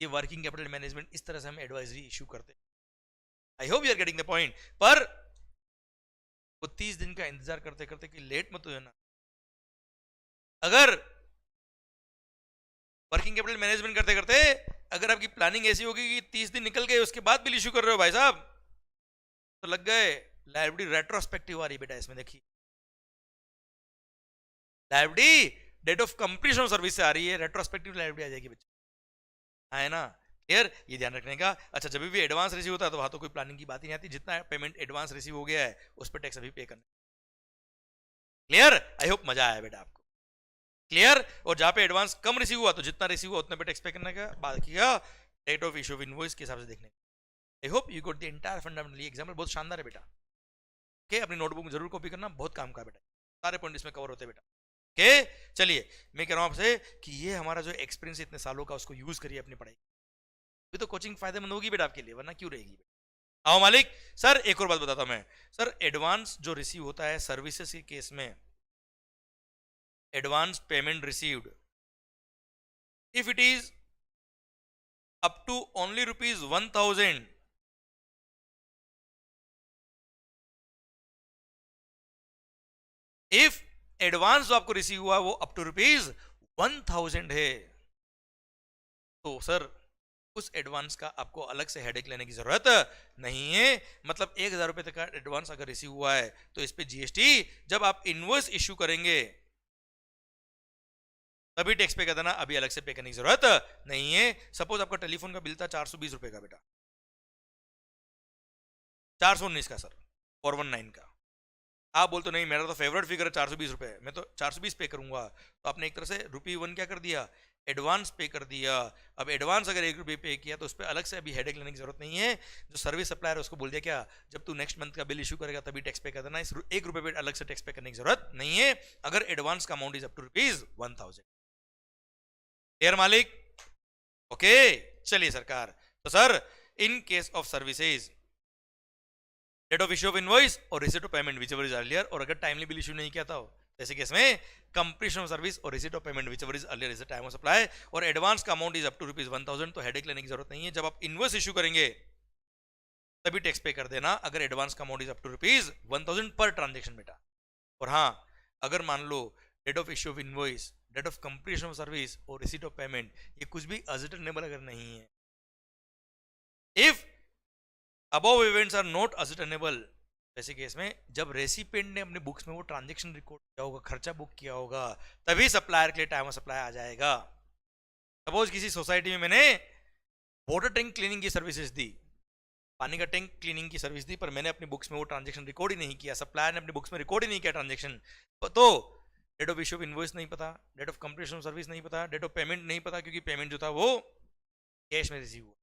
ये वर्किंग कैपिटल मैनेजमेंट, इस तरह से हम एडवाइजरी इशू करते हैं। I hope you are getting the point. पर वो 30 दिन का इंतजार करते करते कि लेट मत हो जाना। अगर वर्किंग कैपिटल मैनेजमेंट करते करते अगर आपकी प्लानिंग ऐसी होगी कि 30 दिन निकल गए उसके बाद बिल इशू कर रहे हो भाई साहब, तो लग गए लायबिलिटी रेट्रोस्पेक्टिव आ रही बेटा। इसमें देखिए liability date of completion of service से आ रही है, रेट्रोस्पेक्टिव लायबिलिटी आ जाएगी बच्चे। है ना क्लियर? ये ध्यान रखने का। अच्छा जब भी एडवांस रिसीव होता है तो वहां तो कोई प्लानिंग की बात ही नहीं आती। जितना पेमेंट एडवांस रिसीव हो गया है उस पर टैक्स अभी पे करना। क्लियर? आई होप मजा आया बेटा आपको। क्लियर? और जहां पे एडवांस कम रिसीव हुआ तो जितना रिसीव हुआ उतने पे टैक्स पे करने का, बाकी का date of issue of invoice के हिसाब से देखने का। I hope you got the entire fundamental. Example बहुत शानदार है बेटा। ओके अपनी नोटबुक में जरूर कॉपी करना, बहुत काम का बेटा। सारे पॉइंट इसमें कवर होते हैं बेटा। ओके चलिए मैं कह रहा हूं आपसे कि ये हमारा जो एक्सपीरियंस इतने सालों का उसको यूज करिए अपनी पढ़ाई। ये तो कोचिंग फायदेमंद होगी बेटा आपके लिए, वरना क्यों रहेगी बेटा। आओ मालिक। सर एक और बात बताता हूं मैं। सर एडवांस जो रिसीव होता है सर्विसेज के केस में, advance payment received if it is up to only rupees 1000, if advance जो आपको रिसीव हुआ वो अप टू रुपीज 1000 है, तो सर उस एडवांस का आपको अलग से हेडेक लेने की जरूरत नहीं है। मतलब 1000 रुपए तक का एडवांस अगर रिसीव हुआ है तो इस पे जीएसटी जब आप इनवॉइस इश्यू करेंगे तभी टैक्स पे कर देना, अभी अलग से पे करने की जरूरत नहीं है। सपोज आपका टेलीफोन का बिल था 420 रुपए का बेटा, 419 का सर, 419 का। आप बोलते नहीं मेरा तो फेवरेट फिगर है 420 रुपए, मैं तो 420 पे करूंगा। तो आपने एक तरह से ₹1 क्या कर दिया, एडवांस पे कर दिया। अब एडवांस अगर ₹1 पे किया तो उस पर अलग से अभी हेडेक लेने की जरूरत नहीं है। जो सर्विस सप्लायर है उसको बोल दिया क्या, जब तू नेक्स्ट मंथ का बिल इशू करेगा तभी टैक्स पे कर देना, इस ₹1 पे अलग से टैक्स पे करने की जरूरत नहीं है अगर एडवांस का amount is up to ₹1000। Clear मालिक? ओके चलिए सरकार। तो sir in case of services date of issue of invoice और receipt of payment whichever is earlier, और अगर टाइमली बिल इशू नहीं किया था ऐसे केस में कंप्लीशन ऑफ सर्विस और receipt of payment whichever is earlier is the time of supply, और एडवांस का अमाउंट इज अप टू ₹1000, तो हेडेक लेने की जरूरत नहीं है। जब आप इनवॉइस इशू करेंगे तभी टैक्स पे कर देना अगर एडवांस का amount is up to ₹1000 per transaction बेटा। और हाँ अगर मान लो date of issue of invoice, date of completion of service और रिसीट ऑफ पेमेंट ये कुछ भी असर्टेनेबल अगर नहीं है, if above events are not ascertainable, ऐसे केस में जब रेसिपिएंट ने अपने बुक्स में वो ट्रांजैक्शन रिकॉर्ड किया होगा, खर्चा बुक किया होगा, तभी सप्लायर के लिए टाइम ऑफ सप्लाई आ जाएगा। सपोज किसी सोसाइटी में मैंने वाटर टैंक क्लीनिंग की सर्विसेज दी, पानी का टैंक क्लीनिंग की सर्विस दी, पर मैंने अपनी बुक्स में वो ट्रांजैक्शन रिकॉर्ड ही नहीं किया, सप्लायर ने अपनी बुक्स में रिकॉर्ड ही नहीं किया ट्रांजैक्शन, तो date of issue of invoice नहीं पता, date of completion of service नहीं पता, डेट ऑफ पेमेंट नहीं पता, क्योंकि पेमेंट जो था वो कैश में रिसीव हुआ।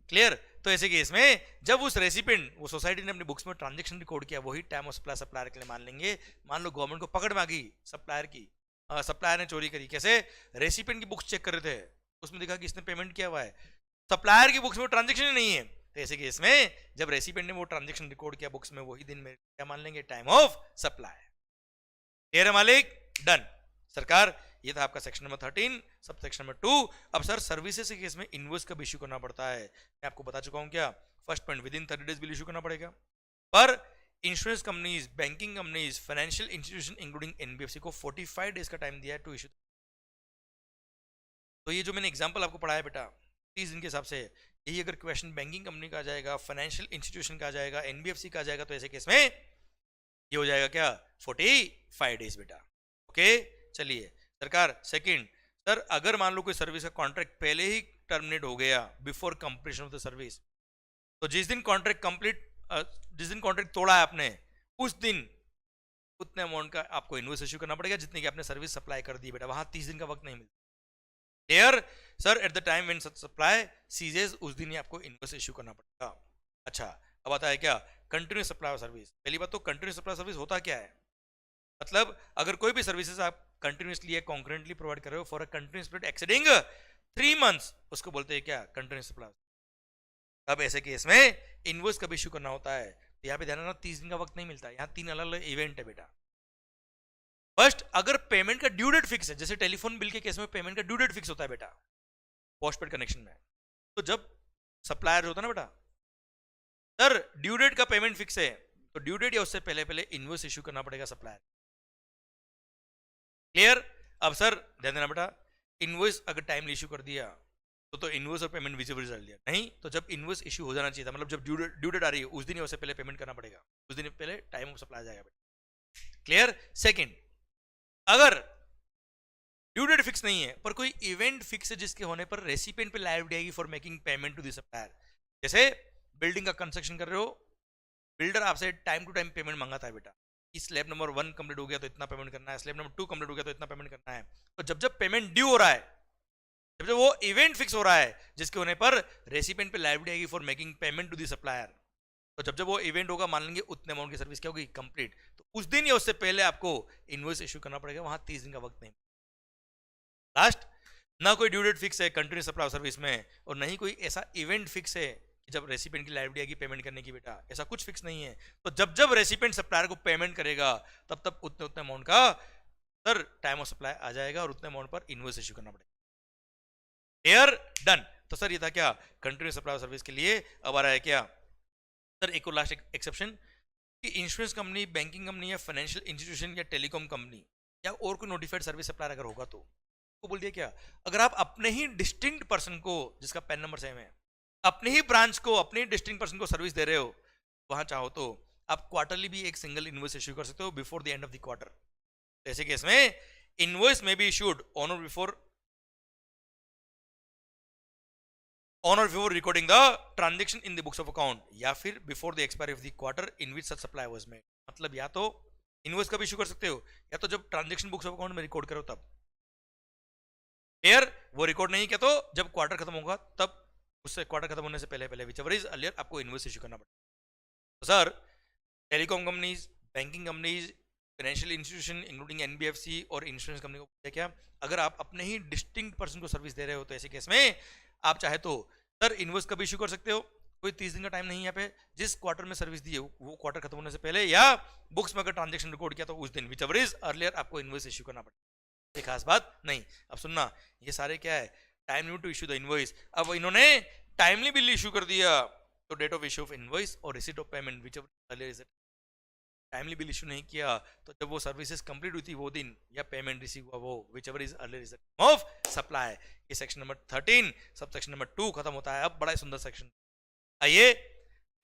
क्लियर? तो ऐसे केस में जब उस रेसिपेंट, वो सोसाइटी ने अपनी बुक्स में ट्रांजेक्शन रिकॉर्ड किया, वही टाइम ऑफ सप्लाई सप्लायर के लिए मान लेंगे। मान लो गवर्नमेंट को पकड़ में आ गई सप्लायर की, सप्लायर ने चोरी करी। कैसे? रेसिपेंट की बुक्स चेक कर रहे थे, उसमें देखा कि इसने पेमेंट किया हुआ है, सप्लायर की बुक्स में ट्रांजेक्शन ही नहीं है। तो ऐसे केस में जब रेसिपेंट ने वो ट्रांजेक्शन रिकॉर्ड किया बुक्स में, वही दिन में क्या मान लेंगे? Time of supply. क्लियर है मालिक? डन। सरकार, ये था आपका section number 13, sub section number 2। अब सर सर्विसेज के केस में इनवॉइस कब इश्यू करना पड़ता है? मैं आपको बता चुका हूं क्या? First point, with in 30 days bill issue करना पड़ेगा। पर insurance companies, banking companies, financial institution including NBFC को 45 डेज का टाइम दिया है टू इश्यू। तो ये जो मैंने एग्जांपल आपको पढ़ाया बेटा 30 दिन के हिसाब से, यही अगर क्वेश्चन बैंकिंग कंपनी का आ जाएगा, फाइनेंशियल इंस्टीट्यूशन का आ जाएगा, एनबीएफसी का आ जाएगा, तो ऐसे केस में ये हो जाएगा क्या? 45 डेज बेटा। ओके, चलिए सरकार। सेकंड, सर अगर मान लो कोई सर्विस का कॉन्ट्रैक्ट पहले ही टर्मिनेट हो गया, before completion of the service, तो जिस दिन कॉन्ट्रैक्ट तोड़ा है आपने, उस दिन उतने अमाउंट का आपको इनवॉइस इश्यू करना पड़ेगा जितने की आपने सर्विस सप्लाई कर दी बेटा। वहां 30 दिन का वक्त नहीं मिलता। Clear? Sir at the time when supply ceases, उस दिन ही आपको इनवॉइस इश्यू करना पड़ेगा। अच्छा, अब आता है क्या? Continuous supply of service. पहली बात तो कंटिन्यूस सप्लाई सर्विस होता क्या है? मतलब अगर कोई भी सर्विसेज आप कंटिन्यूसली या कॉन्करेंटली प्रोवाइड कर रहे हो for a continuous period exceeding 3 months, उसको बोलते हैं क्या? Continuous supply. अब ऐसे केस में इनवॉइस कब इश्यू करना होता है? तो यहाँ पे ध्यान रखना 30 दिन का वक्त नहीं मिलता। यहाँ 3 अलग अलग इवेंट है बेटा। फर्स्ट, अगर पेमेंट का ड्यू डेट फिक्स है, जैसे टेलीफोन बिल के केस में पेमेंट का ड्यू डेट फिक्स होता है बेटा पोस्टपेड कनेक्शन में, तो जब सप्लायर होता है ना बेटा, सर ड्यू डेट का पेमेंट फिक्स है, तो ड्यू डेट या उससे पहले पहले इनवॉइस इश्यू करना पड़ेगा सप्लायर। क्लियर? अब सर ध्यान देना बेटा, इनवॉइस अगर टाइमली इश्यू कर दिया तो इनवॉइस और पेमेंट विजिबल कर दिया नहीं, तो जब इनवॉइस इश्यू हो जाना चाहिए था, मतलब जब ड्यू डेट आ रही है उस दिन ही उससे पहले पेमेंट करना पड़ेगा, उस दिन पहले टाइम ऑफ सप्लाई जाएगा बेटा। क्लियर? सेकंड, अगर ड्यू डेट फिक्स नहीं है पर कोई इवेंट फिक्स है जिसके होने पर रेसिपिएंट पे लायबिलिटी आएगी for making payment to the supplier. जैसे बिल्डिंग का कंस्ट्रक्शन कर रहे हो, बिल्डर आपसे टाइम टू टाइम पेमेंट मंगाता है बेटा कि स्लैब नंबर 1 कंप्लीट हो गया तो इतना पेमेंट करना है, स्लैब नंबर 2 कंप्लीट हो गया तो इतना पेमेंट करना है। तो जब जब पेमेंट ड्यू हो रहा है, जब जब वो इवेंट फिक्स हो रहा है जिसके होने पर रेसिपिएंट पे लायबिलिटी आएगी for making payment to the supplier, तो जब जब वो इवेंट होगा मान लेंगे उतने अमाउंट की सर्विस क्या होगी? कंप्लीट। तो उस दिन या उससे पहले आपको इनवॉइस इश्यू करना पड़ेगा, वहां 30 दिन का वक्त नहीं। लास्ट, ना कोई ड्यू डेट फिक्स है कंटिन्यूस सप्लाई सर्विस में, और नहीं कोई ऐसा इवेंट फिक्स है जब रेसिपिएंट की लायबिलिटी आएगी पेमेंट करने की बेटा, ऐसा कुछ फिक्स नहीं है। तो जब जब रेसिपिएंट सप्लायर को पेमेंट करेगा तब तब उतने उतने अमाउंट का सर टाइम ऑफ सप्लाई आ जाएगा और उतने अमाउंट पर इनवॉइस इश्यू करना पड़ेगा। क्लियर? डन। तो सर ये था क्या? कंटिन्यूस सप्लाई सर्विस के लिए। अब आ रहा है क्या सर एक और लास्ट एक्सेप्शन, कि इंश्योरेंस कंपनी, बैंकिंग कंपनी या फाइनेंशियल इंस्टीट्यूशन या टेलीकॉम कंपनी या और कोई नोटिफाइड सर्विस सप्लायर अगर होगा तो बोल दिया क्या, अगर आप अपने ही डिस्टिंक्ट पर्सन को, जिसका पैन नंबर सेम है, अपने ही ब्रांच को, अपने ही डिस्टिंक्ट पर्सन को सर्विस दे रहे हो, वहां चाहो तो आप क्वार्टरली भी एक सिंगल इनवॉइस इश्यू कर सकते हो before the end of the quarter. ऐसे केस में इनवॉइस में बी इशूड ऑन और before recording the transaction in the books of account, या फिर before the expiry of the quarter in which such supply was made. मतलब या तो invoice का भी इशू कर सकते हो या तो जब ट्रांजेक्शन बुक्स ऑफ अकाउंट में रिकॉर्ड करो तब। क्लियर? वो रिकॉर्ड नहीं किया तो जब क्वार्टर खत्म होगा तब, उससे क्वार्टर खत्म होने से पहले पहले विचएवर इज अर्लियर आपको इनवॉइस इशू करना पड़ेगा। तो sir telecom companies, banking companies, financial institution including NBFC और इंश्योरेंस कंपनी को क्या, अगर आप अपने ही डिस्टिंक्ट पर्सन को सर्विस दे रहे हो तो ऐसे केस में आप चाहे तो सर इनवॉइस कभी इशू कर सकते हो, कोई 30 दिन का टाइम नहीं है यहाँ पे, जिस क्वार्टर में सर्विस दी है वो क्वार्टर खत्म होने से पहले, या बुक्स में अगर ट्रांजेक्शन रिकॉर्ड किया तो उस दिन, विचएवर इज अर्लियर आपको इनवॉइस इशू करना पड़ेगा। ये खास बात नहीं। अब सुनना, ये सारे क्या है? Time limit to issue the invoice. अब इन्होंने टाइमली बिल इशू कर दिया तो date of issue of invoice और receipt of payment whichever earlier is. Timely bill issue नहीं किया तो जब वो सर्विसेज कंप्लीट हुई थी वो दिन, या पेमेंट रिसीव हुआ वो, whichever is earlier is of supply. ये section number 13 sub section number 2 खत्म होता है। अब बड़ा ही सुंदर सेक्शन। आइए,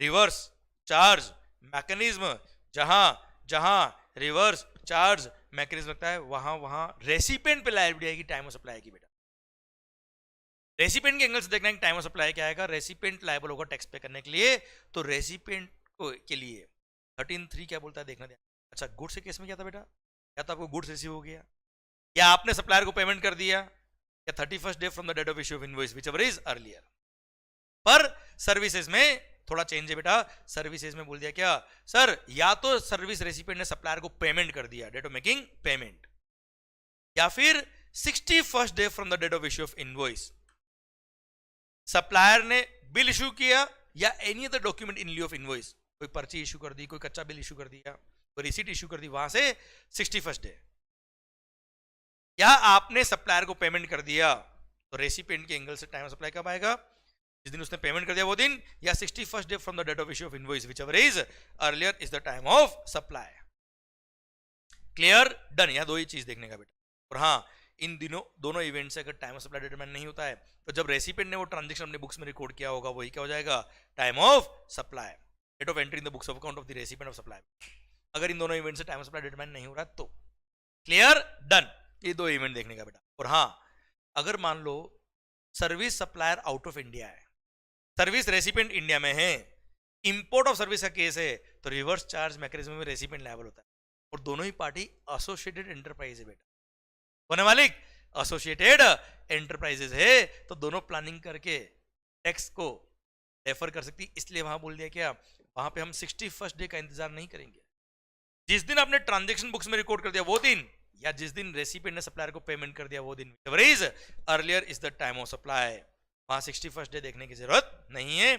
रिवर्स चार्ज मैकेनिज्म। जहां जहां रिवर्स चार्ज मैकेनिज्म लगता है वहां वहां रेसिपिएंट पे लायबिलिटी आएगी टाइम ऑफ सप्लाई की बेटा। रेसिपिएंट के एंगल से देखना है टाइम ऑफ सप्लाई क्या आएगा, रेसिपिएंट लायबल होगा टैक्स पे करने के लिए, तो रेसिपिएंट को के लिए 13(3) क्या बोलता है देखना ध्यान। अच्छा, गुड्स के केस में क्या था बेटा? या तो आपको गुड्स रिसीव हो गया, या आपने सप्लायर को पेमेंट कर दिया, या 31st day from the date of issue of invoice whichever is earlier. पर सर्विसेज में थोड़ा चेंज है बेटा, सर्विसेज में बोल दिया क्या सर, या तो सर्विस रेसिपिएंट ने सप्लायर को पेमेंट कर दिया, डेट ऑफ मेकिंग पेमेंट, या फिर 61st day from the date of issue of invoice supplier ने बिल इशू किया या any other document in lieu of invoice, कोई पर्ची इशू कर दी, कोई कच्चा बिल इशू कर दिया, कोई रिसीट इशू कर दी, वहां से 61st डे, या आपने सप्लायर को पेमेंट कर दिया तो रेसिपिएंट के एंगल से टाइम सप्लाई कब आएगा, जिस दिन उसने पेमेंट कर दिया वो दिन, या 61st day from the date of issue of invoice whichever is earlier is the time of supply. Clear, done. यहां दो ही चीज देखने का बेटा। और हाँ, इन दोनों इवेंट से अगर टाइम ऑफ सप्लाई डिटरमाइन नहीं होता है तो जब रेसिपिएंट ने वो ट्रांजैक्शन अपने बुक्स में रिकॉर्ड किया होगा वही क्या हो जाएगा, time of supply, date of entry in the books of account of the recipient of supply. अगर इन दोनों इवेंट से टाइम ऑफ सप्लाई डिटरमाइन नहीं हो रहा तो क्लियर, डन। ये दो इवेंट देखने का बेटा। और हाँ, अगर मान लो service supplier out of India है, सर्विस रेसिपिएंट इंडिया में है, इंपोर्ट ऑफ सर्विस का केस है, तो रिवर्स चार्ज मैकेनिज्म में रेसिपिएंट लायबल होता है, और दोनों ही पार्टी एसोसिएटेड एंटरप्राइज है बेटा। होने मालिक एसोसिएटेड एंटरप्राइजेस है, तो दोनों प्लानिंग करके टैक्स को रेफर कर सकती, इसलिए वहां बोल दिया क्या, वहां पे हम 61st डे का इंतजार नहीं करेंगे, जिस दिन आपने ट्रांजैक्शन बुक्स में रिकॉर्ड कर दिया वो दिन, या जिस दिन रेसिपिएंट ने सप्लायर को पेमेंट कर दिया वो दिन, is earlier is the time of supply. वहां 61st डे देखने की जरूरत नहीं है।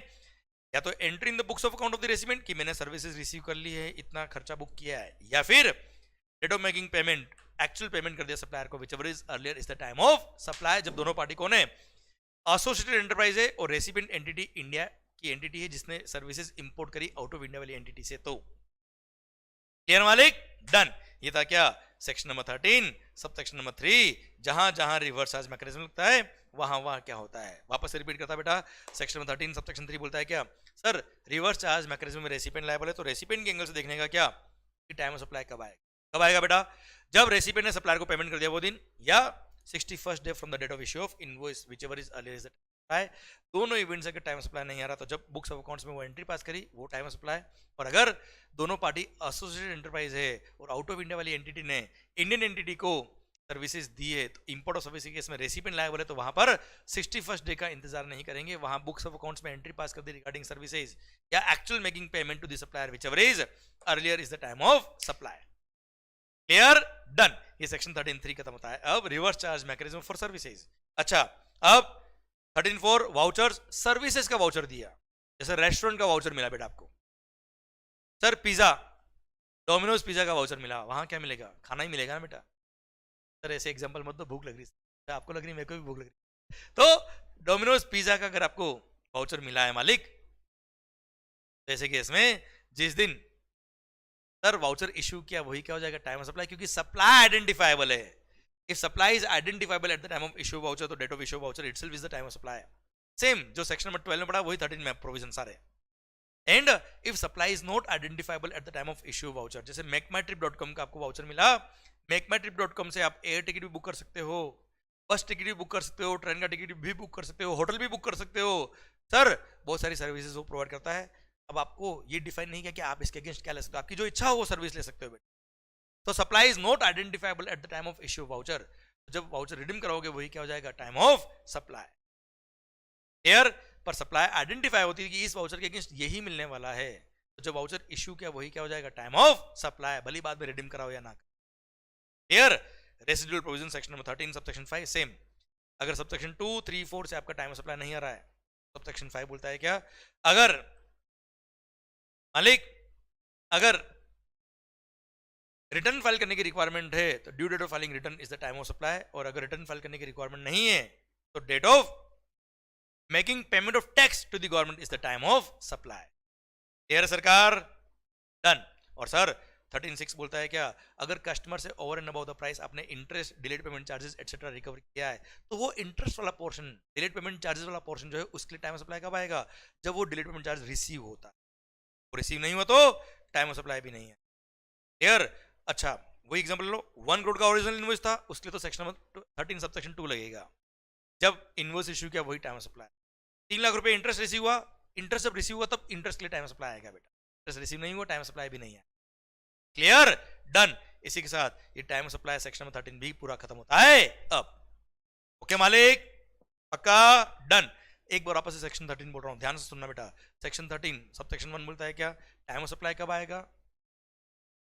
या तो entry in the books of account of the recipient कि मैंने सर्विसेज रिसीव कर ली है, इतना खर्चा बुक किया है, या फिर date of making payment, actual payment कर दिया सप्लायर को, whichever is earlier is the time of supply, जब दोनों पार्टी कौन है, एसोसिएटेड एंटरप्राइज है और रेसिपिएंट एंटिटी इंडिया की एंटिटी है जिसने सर्विसेज इंपोर्ट करी आउट ऑफ इंडिया वाली एंटिटी से। तो क्लियर मालिक, डन। ये था क्या, section number 13 sub section number 3, जहां जहां रिवर्स चार्ज मैकेनिज्म लगता है वहां वहां क्या होता है। वापस से रिपीट करता बेटा, सेक्शन नंबर 13 सब सेक्शन 3 बोलता है क्या सर, रिवर्स चार्ज मैकेनिज्म में रेसिपिएंट लायबल है, तो रेसिपिएंट के एंगल से देखने का क्या कि टाइम ऑफ सप्लाई कब आएगा, कब आएगा बेटा, जब रेसिपिएंट ने सप्लायर को पेमेंट कर दिया वो दिन, या 61st day from the date of issue of invoice whichever is earlier is the supply. दोनों इवेंट्स अगर टाइम सप्लाई नहीं आ रहा तो जब बुक्स ऑफ अकाउंट्स में वो एंट्री पास करी वो टाइम सप्लाई, और अगर दोनों पार्टी एसोसिएटेड एंटरप्राइज है और आउट ऑफ इंडिया वाली एंटिटी ने इंडियन एंटिटी को सर्विसेज दी है, तो इंपोर्ट ऑफ सर्विस के केस में रेसिपिएंट लायबल है, तो वहां पर 61st डे का इंतजार नहीं करेंगे, वहां बुक्स ऑफ अकाउंट्स में एंट्री पास कर दी रिगार्डिंग सर्विसेज या actual making payment to the supplier whichever is earlier is the time of supply. Clear, done. ये सेक्शन 13(3) खत्म होता है। अब reverse charge mechanism for services. अच्छा, अब 13(4) वाउचर्स, सर्विसेज का वाउचर दिया, जैसे रेस्टोरेंट का वाउचर मिला बेटा आपको, सर पिज्जा, डोमिनोज पिज्जा का वाउचर मिला, वहां क्या मिलेगा, खाना ही मिलेगा ना बेटा। सर ऐसे एग्जांपल मत दो, भूख लग रही है, आपको लग रही, मेरे को भी भूख लग रही, तो डोमिनोज पिज्जा का अगर आपको वाउचर मिला है मालिक, जैसे केस में जिस दिन सर वाउचर इशू किया वही क्या हो जाएगा, टाइम ऑफ सप्लाई, क्योंकि सप्लाई आइडेंटिफाइबल है। If supply is identifiable at the time of issue voucher, तो date of issue voucher itself is the time of supply. Same जो सेक्शन नंबर 12 में पढ़ा वही 13 में प्रोविजन सारे। And if supply is not identifiable at the time of issue voucher, जैसे MakeMyTrip dot com का आपको वाउचर मिला, मेकमाईट्रिप.com से आप एयर टिकट भी बुक कर सकते हो, बस टिकट भी बुक कर सकते हो, ट्रेन का टिकट भी बुक कर सकते हो, होटल भी बुक कर सकते हो, सर बहुत सारी सर्विसेज वो प्रोवाइड करता है। अब आपको ये डिफाइन नहीं किया कि आप इसके अगेंस्ट क्या ले सकते हो, आपकी जो इच्छा हो वो सर्विस ले सकते हो बेटा। तो supply is not identifiable at the time of issue voucher, जब वाउचर रिडीम कराओगे वही क्या हो जाएगा, टाइम ऑफ सप्लाई। क्लियर, पर सप्लाई आइडेंटिफाई होती है कि इस वाउचर के अगेंस्ट यही मिलने वाला है, तो जब वाउचर इश्यू किया वही क्या हो जाएगा, टाइम ऑफ सप्लाई, भली बाद में रिडीम कराओ या ना। Clear, residual provision section number 13 subsection 5 same. अगर सबसेक्शन 2, 3, 4 से आपका टाइम ऑफ सप्लाई नहीं आ रहा है, सबसेक्शन 5 बोलता है क्या, अगर मालिक अगर रिटर्न फाइल करने की रिक्वायरमेंट है तो due date of filing return is the time of supply, और अगर रिटर्न फाइल करने की रिक्वायरमेंट नहीं है तो date of making payment of tax to the government is the time of supply. Clear सरकार, डन। और सर 13(6) बोलता है क्या, अगर कस्टमर से over and about the price आपने interest, delayed payment charges etcetera recover किया है, तो वो इंटरेस्ट वाला पोर्शन, डिलेड पेमेंट चार्जेस वाला पोर्शन जो है उसके लिए टाइम ऑफ सप्लाई कब आएगा, जब वो डिलेड पेमेंट चार्ज रिसीव होता है, रिसीव नहीं हुआ तो टाइम ऑफ सप्लाई भी नहीं है। क्लियर, अच्छा वही एग्जांपल लो, 1 करोड़ का ओरिजिनल इनवॉइस था, उसके लिए तो सेक्शन नंबर 13 सबसेक्शन 2 लगेगा, जब इनवॉइस इश्यू किया वही टाइम ऑफ सप्लाई। 3 लाख रुपए इंटरेस्ट रिसीव हुआ, इंटरेस्ट जब रिसीव हुआ तब इंटरेस्ट के लिए टाइम ऑफ सप्लाई आएगा बेटा, इंटरेस्ट रिसीव नहीं हुआ टाइम ऑफ सप्लाई भी नहीं है। Clear, done. इसी के साथ ये time of supply section number 13 भी पूरा खत्म होता है। अब ओके मालिक, पक्का, डन। एक बार वापस से सेक्शन 13 बोल रहा हूँ, ध्यान से सुनना बेटा। सेक्शन 13 सब सेक्शन 1 बोलता है क्या, टाइम ऑफ सप्लाई कब आएगा,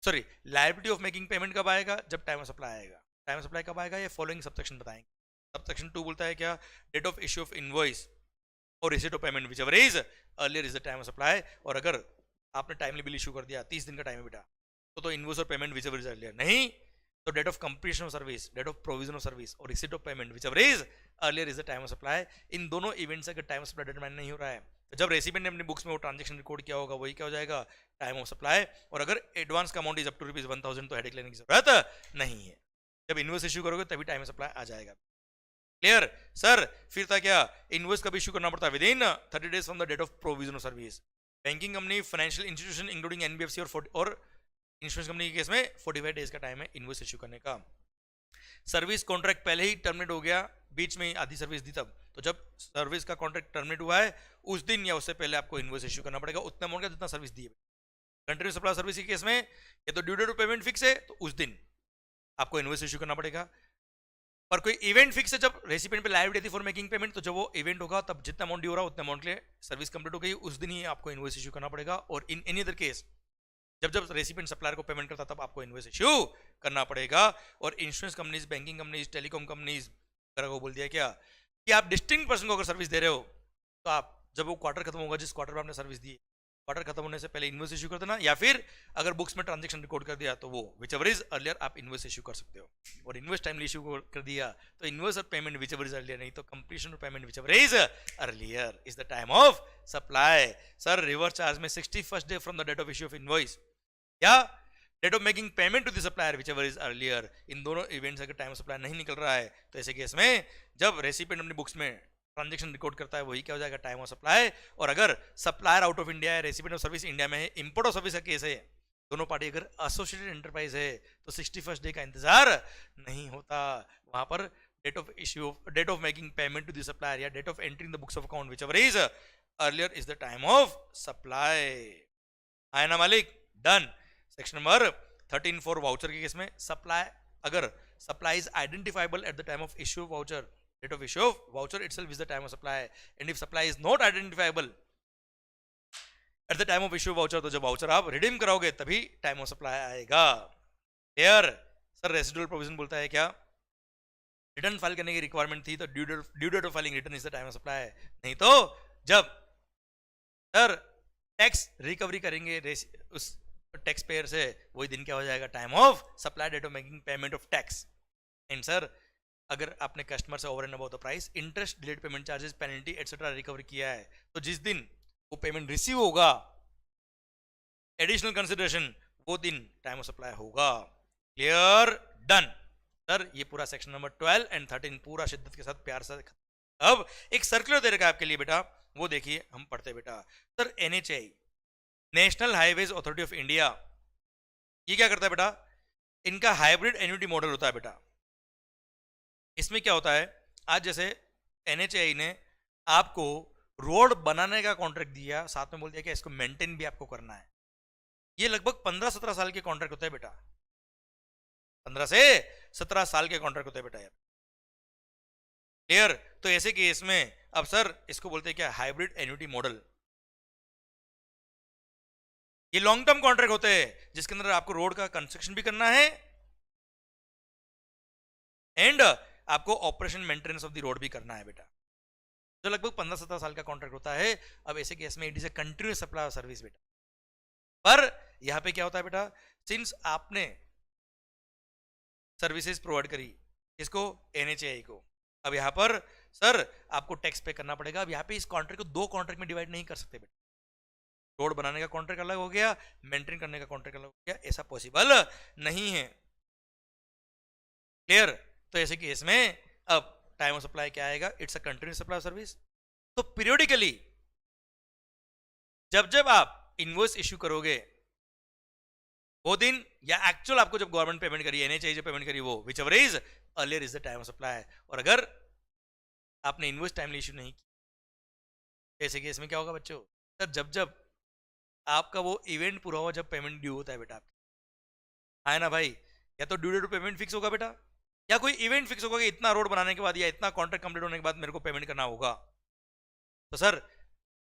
sorry liability of making payment कब आएगा, जब टाइम ऑफ सप्लाई आएगा। टाइम ऑफ सप्लाई कब आएगा ये फॉलोइंग सब सेक्शन बताएंगे। सब सेक्शन 2 बोलता है क्या, date of issue of invoice और receipt of payment whichever is earlier is the time of supply. और अगर आपने टाइमली बिल इशू कर दिया, 30 दिन का टाइम है बेटा, तो इनवॉइस और payment whichever is earlier, नहीं तो date of completion of service, date of provision of service और receipt of payment whichever is earlier is the time of supply. इन दोनों इवेंट्स अगर टाइम ऑफ सप्लाई डिटरमाइन नहीं हो रहा है, तो जब रेसिपिएंट ने अपनी बुक्स में वो ट्रांजेक्शन रिकॉर्ड किया होगा वही क्या हो जाएगा, टाइम ऑफ सप्लाई। और अगर एडवांस का अमाउंट इज अप टू ₹1000 तो हेडेक लेने की जरूरत नहीं है, जब इनवॉइस इशू करोगे तभी टाइम ऑफ सप्लाई आ जाएगा। Clear sir. फिर था क्या, इनवॉइस कब इशू करना पड़ता है, within 30 days from the date of provision of service. Banking company, financial institution including NBFC और इंश्योरेंस कंपनी के केस में 45 डेज का टाइम है इनवॉइस इशू करने का। सर्विस कॉन्ट्रैक्ट पहले ही टर्मिनेट हो गया, बीच में आधी सर्विस दी तब, तो जब सर्विस का कॉन्ट्रैक्ट टर्मिनेट हुआ है उस दिन या उससे पहले आपको इनवॉइस इशू करना पड़ेगा उतना अमाउंट का जितना सर्विस दी है। कंटिन्यू सप्लाई सर्विस के केस में या तो due date of payment fix है तो उस दिन आपको इनवॉइस इशू करना पड़ेगा। पर कोई इवेंट फिक्स है, जब रेसिपिएंट पे लायबिलिटी फॉर मेकिंग पेमेंट, तो जब वो इवेंट होगा तब जितना अमाउंट ड्यू हो रहा है उतना अमाउंट के लिए सर्विस कंप्लीट हो गई, उस दिन ही आपको इनवॉइस इशू करना पड़ेगा। और इन एनी अदर केस जब जब रेसिपिएंट सप्लायर को पेमेंट करता तब आपको इनवॉइस इशू करना पड़ेगा। और insurance companies, banking companies, telecom companies वगैरह को बोल दिया क्या कि आप डिस्टिंक्ट पर्सन को अगर सर्विस दे रहे हो तो आप जब वो क्वार्टर खत्म होगा, जिस क्वार्टर में आपने सर्विस दी, क्वार्टर खत्म होने से पहले इनवॉइस इशू कर देना, या फिर अगर बुक्स में ट्रांजेक्शन रिकॉर्ड कर दिया तो वो विच एवर इज अर्लियर आप इनवॉइस इशू कर सकते हो। और इनवॉइस टाइमली इशू कर दिया तो इनवॉइस और payment whichever is earlier, नहीं तो कंप्लीशन और payment whichever is earlier is the time of supply. Sir reverse charge में 61st day from the date of issue of invoice या date of making payment to the supplier whichever is earlier, इन दोनों events अगर time of supply नहीं निकल रहा है तो ऐसे केस में जब रेसिपिएंट अपनी बुक्स में ट्रांजेक्शन रिकॉर्ड करता है वही क्या हो जाएगा, टाइम ऑफ सप्लाई। और अगर सप्लायर आउट ऑफ इंडिया है, रेसिपिएंट ऑफ सर्विस इंडिया में है, इंपोर्ट ऑफ सर्विस का केस है, दोनों पार्टी अगर एसोसिएटेड एंटरप्राइज है तो 61st डे का इंतजार नहीं होता, वहां पर date of issue, date of making payment to the supplier या date of entering the books of account whichever is earlier is the time of supply. आया ना मालिक, done. Section number 13 for voucher के case में supply, अगर supply is identifiable at the time of issue of voucher, date of issue of voucher itself is the time of supply. And if supply is not identifiable at the time of issue of voucher, तो जब voucher आप redeem कराओगे तभी time of supply आएगा। Clear sir. Residual provision बोलता है क्या, return file करने की रिक्वायरमेंट थी तो due date of filing return is the time of supply, नहीं तो जब सर टैक्स रिकवरी करेंगे उस टैक्स पेयर से वही दिन क्या हो जाएगा, time of supply, date of making payment of tax. And sir अगर आपने कस्टमर से over and about the price, interest, delayed payment charges, penalty etcetera recover किया है तो जिस दिन वो पेमेंट रिसीव होगा एडिशनल कंसिडरेशन वो दिन टाइम ऑफ सप्लाई होगा। Clear, done. सर ये पूरा सेक्शन नंबर 12 एंड 13 पूरा शिद्दत के साथ प्यार से। अब एक सर्कुलर दे रखा है आपके लिए बेटा, वो देखिए हम पढ़ते बेटा। Sir NHAI, national highways authority of India, ये क्या करता है बेटा, इनका हाइब्रिड एन्युटी मॉडल होता है बेटा। इसमें क्या होता है, आज जैसे NHAI ने आपको रोड बनाने का कॉन्ट्रैक्ट दिया, साथ में बोल दिया कि इसको मेंटेन भी आपको करना है। ये लगभग 15-17 साल के कॉन्ट्रैक्ट होते हैं बेटा, 15 से 17 साल के कॉन्ट्रैक्ट होते हैं बेटा यार। क्लियर। तो ऐसे केस में अब सर इसको बोलते हैं क्या, हाइब्रिड एन्युटी मॉडल। ये लॉन्ग टर्म कॉन्ट्रैक्ट होते हैं जिसके अंदर आपको रोड का कंस्ट्रक्शन भी करना है एंड आपको operation maintenance of the road भी करना है बेटा, जो लगभग 15-17 साल का कॉन्ट्रैक्ट होता है। अब ऐसे केस में it is a continuous supply of service बेटा। पर यहां पे क्या होता है बेटा, सिंस आपने सर्विसेज प्रोवाइड करी इसको, NHAI को, अब यहां पर सर आपको टैक्स पे करना पड़ेगा। अब यहां पे इस कॉन्ट्रैक्ट को 2 कॉन्ट्रैक्ट में डिवाइड नहीं कर सकते बेटा, रोड बनाने का कॉन्ट्रैक्ट अलग हो गया, मेंटेन करने का कॉन्ट्रैक्ट अलग हो गया, ऐसा पॉसिबल नहीं है। क्लियर। तो ऐसे केस में अब टाइम ऑफ सप्लाई क्या आएगा, it's a continuous supply service. तो पीरियोडिकली जब जब आप इनवॉइस इश्यू करोगे वो दिन या एक्चुअल आपको जब गवर्नमेंट पेमेंट करी, NHAI जो पेमेंट करी वो which ever is earlier is the time of supply. और अगर आपने इनवॉइस टाइमली इश्यू नहीं की, ऐसे केस में क्या होगा बच्चों, सर जब जब आपका वो इवेंट पूरा हुआ जब पेमेंट ड्यू होता है बेटा, है ना भाई, या तो ड्यू डेट पेमेंट फिक्स होगा बेटा, या कोई इवेंट फिक्स होगा कि इतना रोड बनाने के बाद या इतना कॉन्ट्रैक्ट कंप्लीट होने के बाद मेरे को पेमेंट करना होगा। तो सर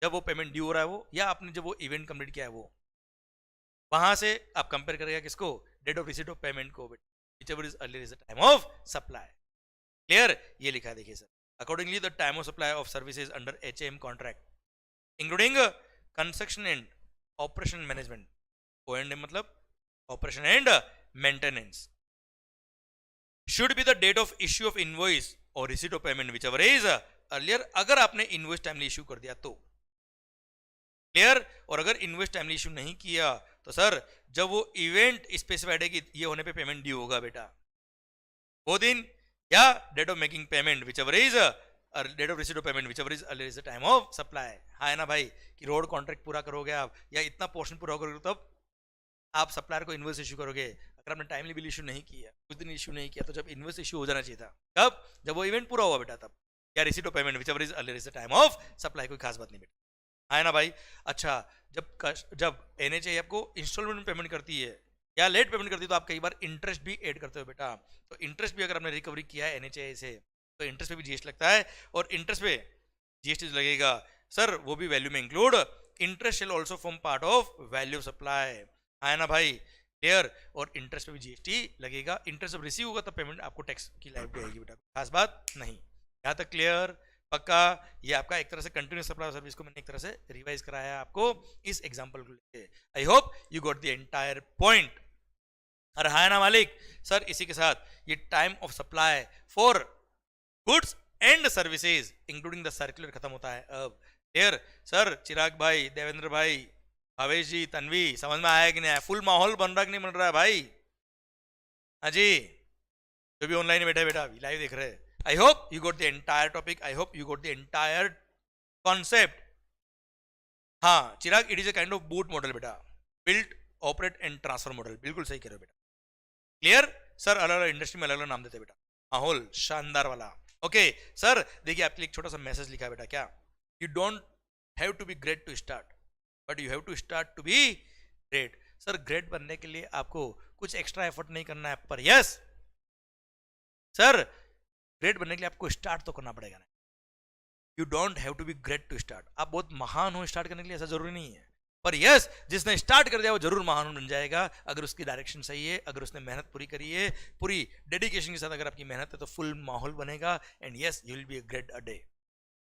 जब वो पेमेंट ड्यू हो रहा है वो, या आपने जब वो इवेंट कंप्लीट किया है वो, वहां से आप कंपेयर करेगा किसको, date of receipt of payment को, whichever is earlier is the time of supply. Clear, ये लिखा है देखिए sir, accordingly the time of supply of services under HAM contract including construction and operation management, O&M मतलब operation and maintenance, should be the date of issue of invoice और receipt of payment whichever is earlier, अगर आपने invoice timely issue कर दिया तो clear, और अगर invoice timely issue नहीं किया तो सर जब वो इवेंट स्पेसिफाइड है कि ये होने पे पेमेंट ड्यू होगा बेटा, वो दिन, या date of making payment whichever is date of receipt of payment whichever is earlier is the time of supply. हाँ है ना भाई, कि रोड कॉन्ट्रैक्ट पूरा करोगे आप या इतना पोर्शन पूरा करोगे तब आप सप्लायर को इनवॉइस इशू करोगे. अगर आपने टाइमली बिल इशू नहीं किया, कुछ दिन इशू नहीं किया, तो जब इनवॉइस इशू हो जाना चाहिए था, कब, जब वो इवेंट पूरा हुआ बेटा तब, या receipt of payment whichever is earlier is the time of supply. कोई खास बात नहीं बेटा, है ना भाई. अच्छा, जब NHAI आपको इंस्टॉलमेंट में पेमेंट करती है या लेट पेमेंट करती है तो आप कई बार इंटरेस्ट भी ऐड करते हो बेटा. तो इंटरेस्ट भी अगर आपने रिकवरी किया है NHAI से तो इंटरेस्ट पे भी GST लगता है, और इंटरेस्ट पे GST लगेगा सर, वो भी वैल्यू में include. Interest shell also form part of value of supply, है ना भाई, क्लियर. और इंटरेस्ट पे भी GST लगेगा. इंटरेस्ट जब रिसीव होगा तब पेमेंट आपको टैक्स की लायबिलिटी आएगी बेटा, खास बात नहीं. यहाँ तक क्लियर, पक्का. ये आपका एक तरह से कंटिन्यूस सप्लाई सर्विस को मैंने एक तरह से रिवाइज कराया आपको इस एग्जांपल को लेके. आई hope you got the entire point. अरे हाँ ना मालिक, सर इसी के साथ ये time of supply for goods and services including the circular खत्म होता है अब. क्लियर सर, चिराग भाई, देवेंद्र भाई, भावेश जी, तन्वी, समझ में आया कि नहीं आया? फुल माहौल बन रहा कि नहीं बन रहा है भाई? हाँ जी, जो भी ऑनलाइन बैठे बेटा लाइव देख रहे हैं, I hope you got the entire topic. I hope you got the entire concept. हाँ Chirag, it is a kind of BOOT model बेटा, built, operate and transfer model. बिल्कुल सही कह रहे हो बेटा. क्लियर सर, अलग अलग इंडस्ट्री में अलग अलग नाम देते बेटा. माहौल शानदार वाला. ओके सर, देखिए आपके लिए एक छोटा सा मैसेज लिखा है बेटा. क्या? You don't have to be great to start, but you have to start to be great. Sir great बनने के लिए आपको कुछ एक्स्ट्रा एफर्ट नहीं करना है, पर यस सर, ग्रेट बनने के लिए आपको स्टार्ट तो करना पड़ेगा ना. You don't have to be great to start. आप बहुत महान हो स्टार्ट करने के लिए, ऐसा जरूरी नहीं है, पर यस जिसने स्टार्ट कर दिया वो जरूर महान बन जाएगा, अगर उसकी डायरेक्शन सही है, अगर उसने मेहनत पूरी करी है, पूरी डेडिकेशन के साथ अगर आपकी मेहनत है तो फुल माहौल बनेगा. And yes you will be a great a day.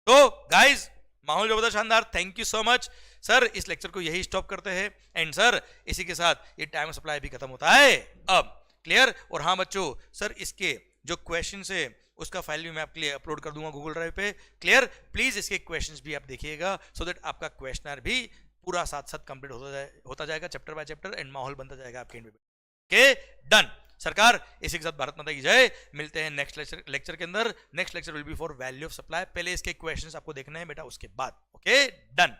तो गाइज, माहौल जबरदस्त शानदार. Thank you so much sir. इस लेक्चर को यही स्टॉप करते हैं. एंड सर इसी के साथ ये टाइम ऑफ सप्लाई भी खत्म होता है अब. क्लियर. और हाँ बच्चों, सर इसके जो क्वेश्चन है उसका फाइल भी मैं आपके लिए अपलोड कर दूंगा गूगल ड्राइव पे. क्लियर. प्लीज इसके क्वेश्चंस भी आप देखिएगा, सो दैट आपका क्वेश्चनर भी पूरा साथ साथ कंप्लीट होता जाएगा चैप्टर बाय चैप्टर, एंड माहौल बनता जाएगा आपके एंड में. ओके डन सरकार. इसी के साथ भारत माता की जय. मिलते हैं नेक्स्ट लेक्चर के अंदर. Next lecture will be for value of supply. पहले इसके क्वेश्चंस आपको देखने हैं बेटा, उसके बाद. Okay done.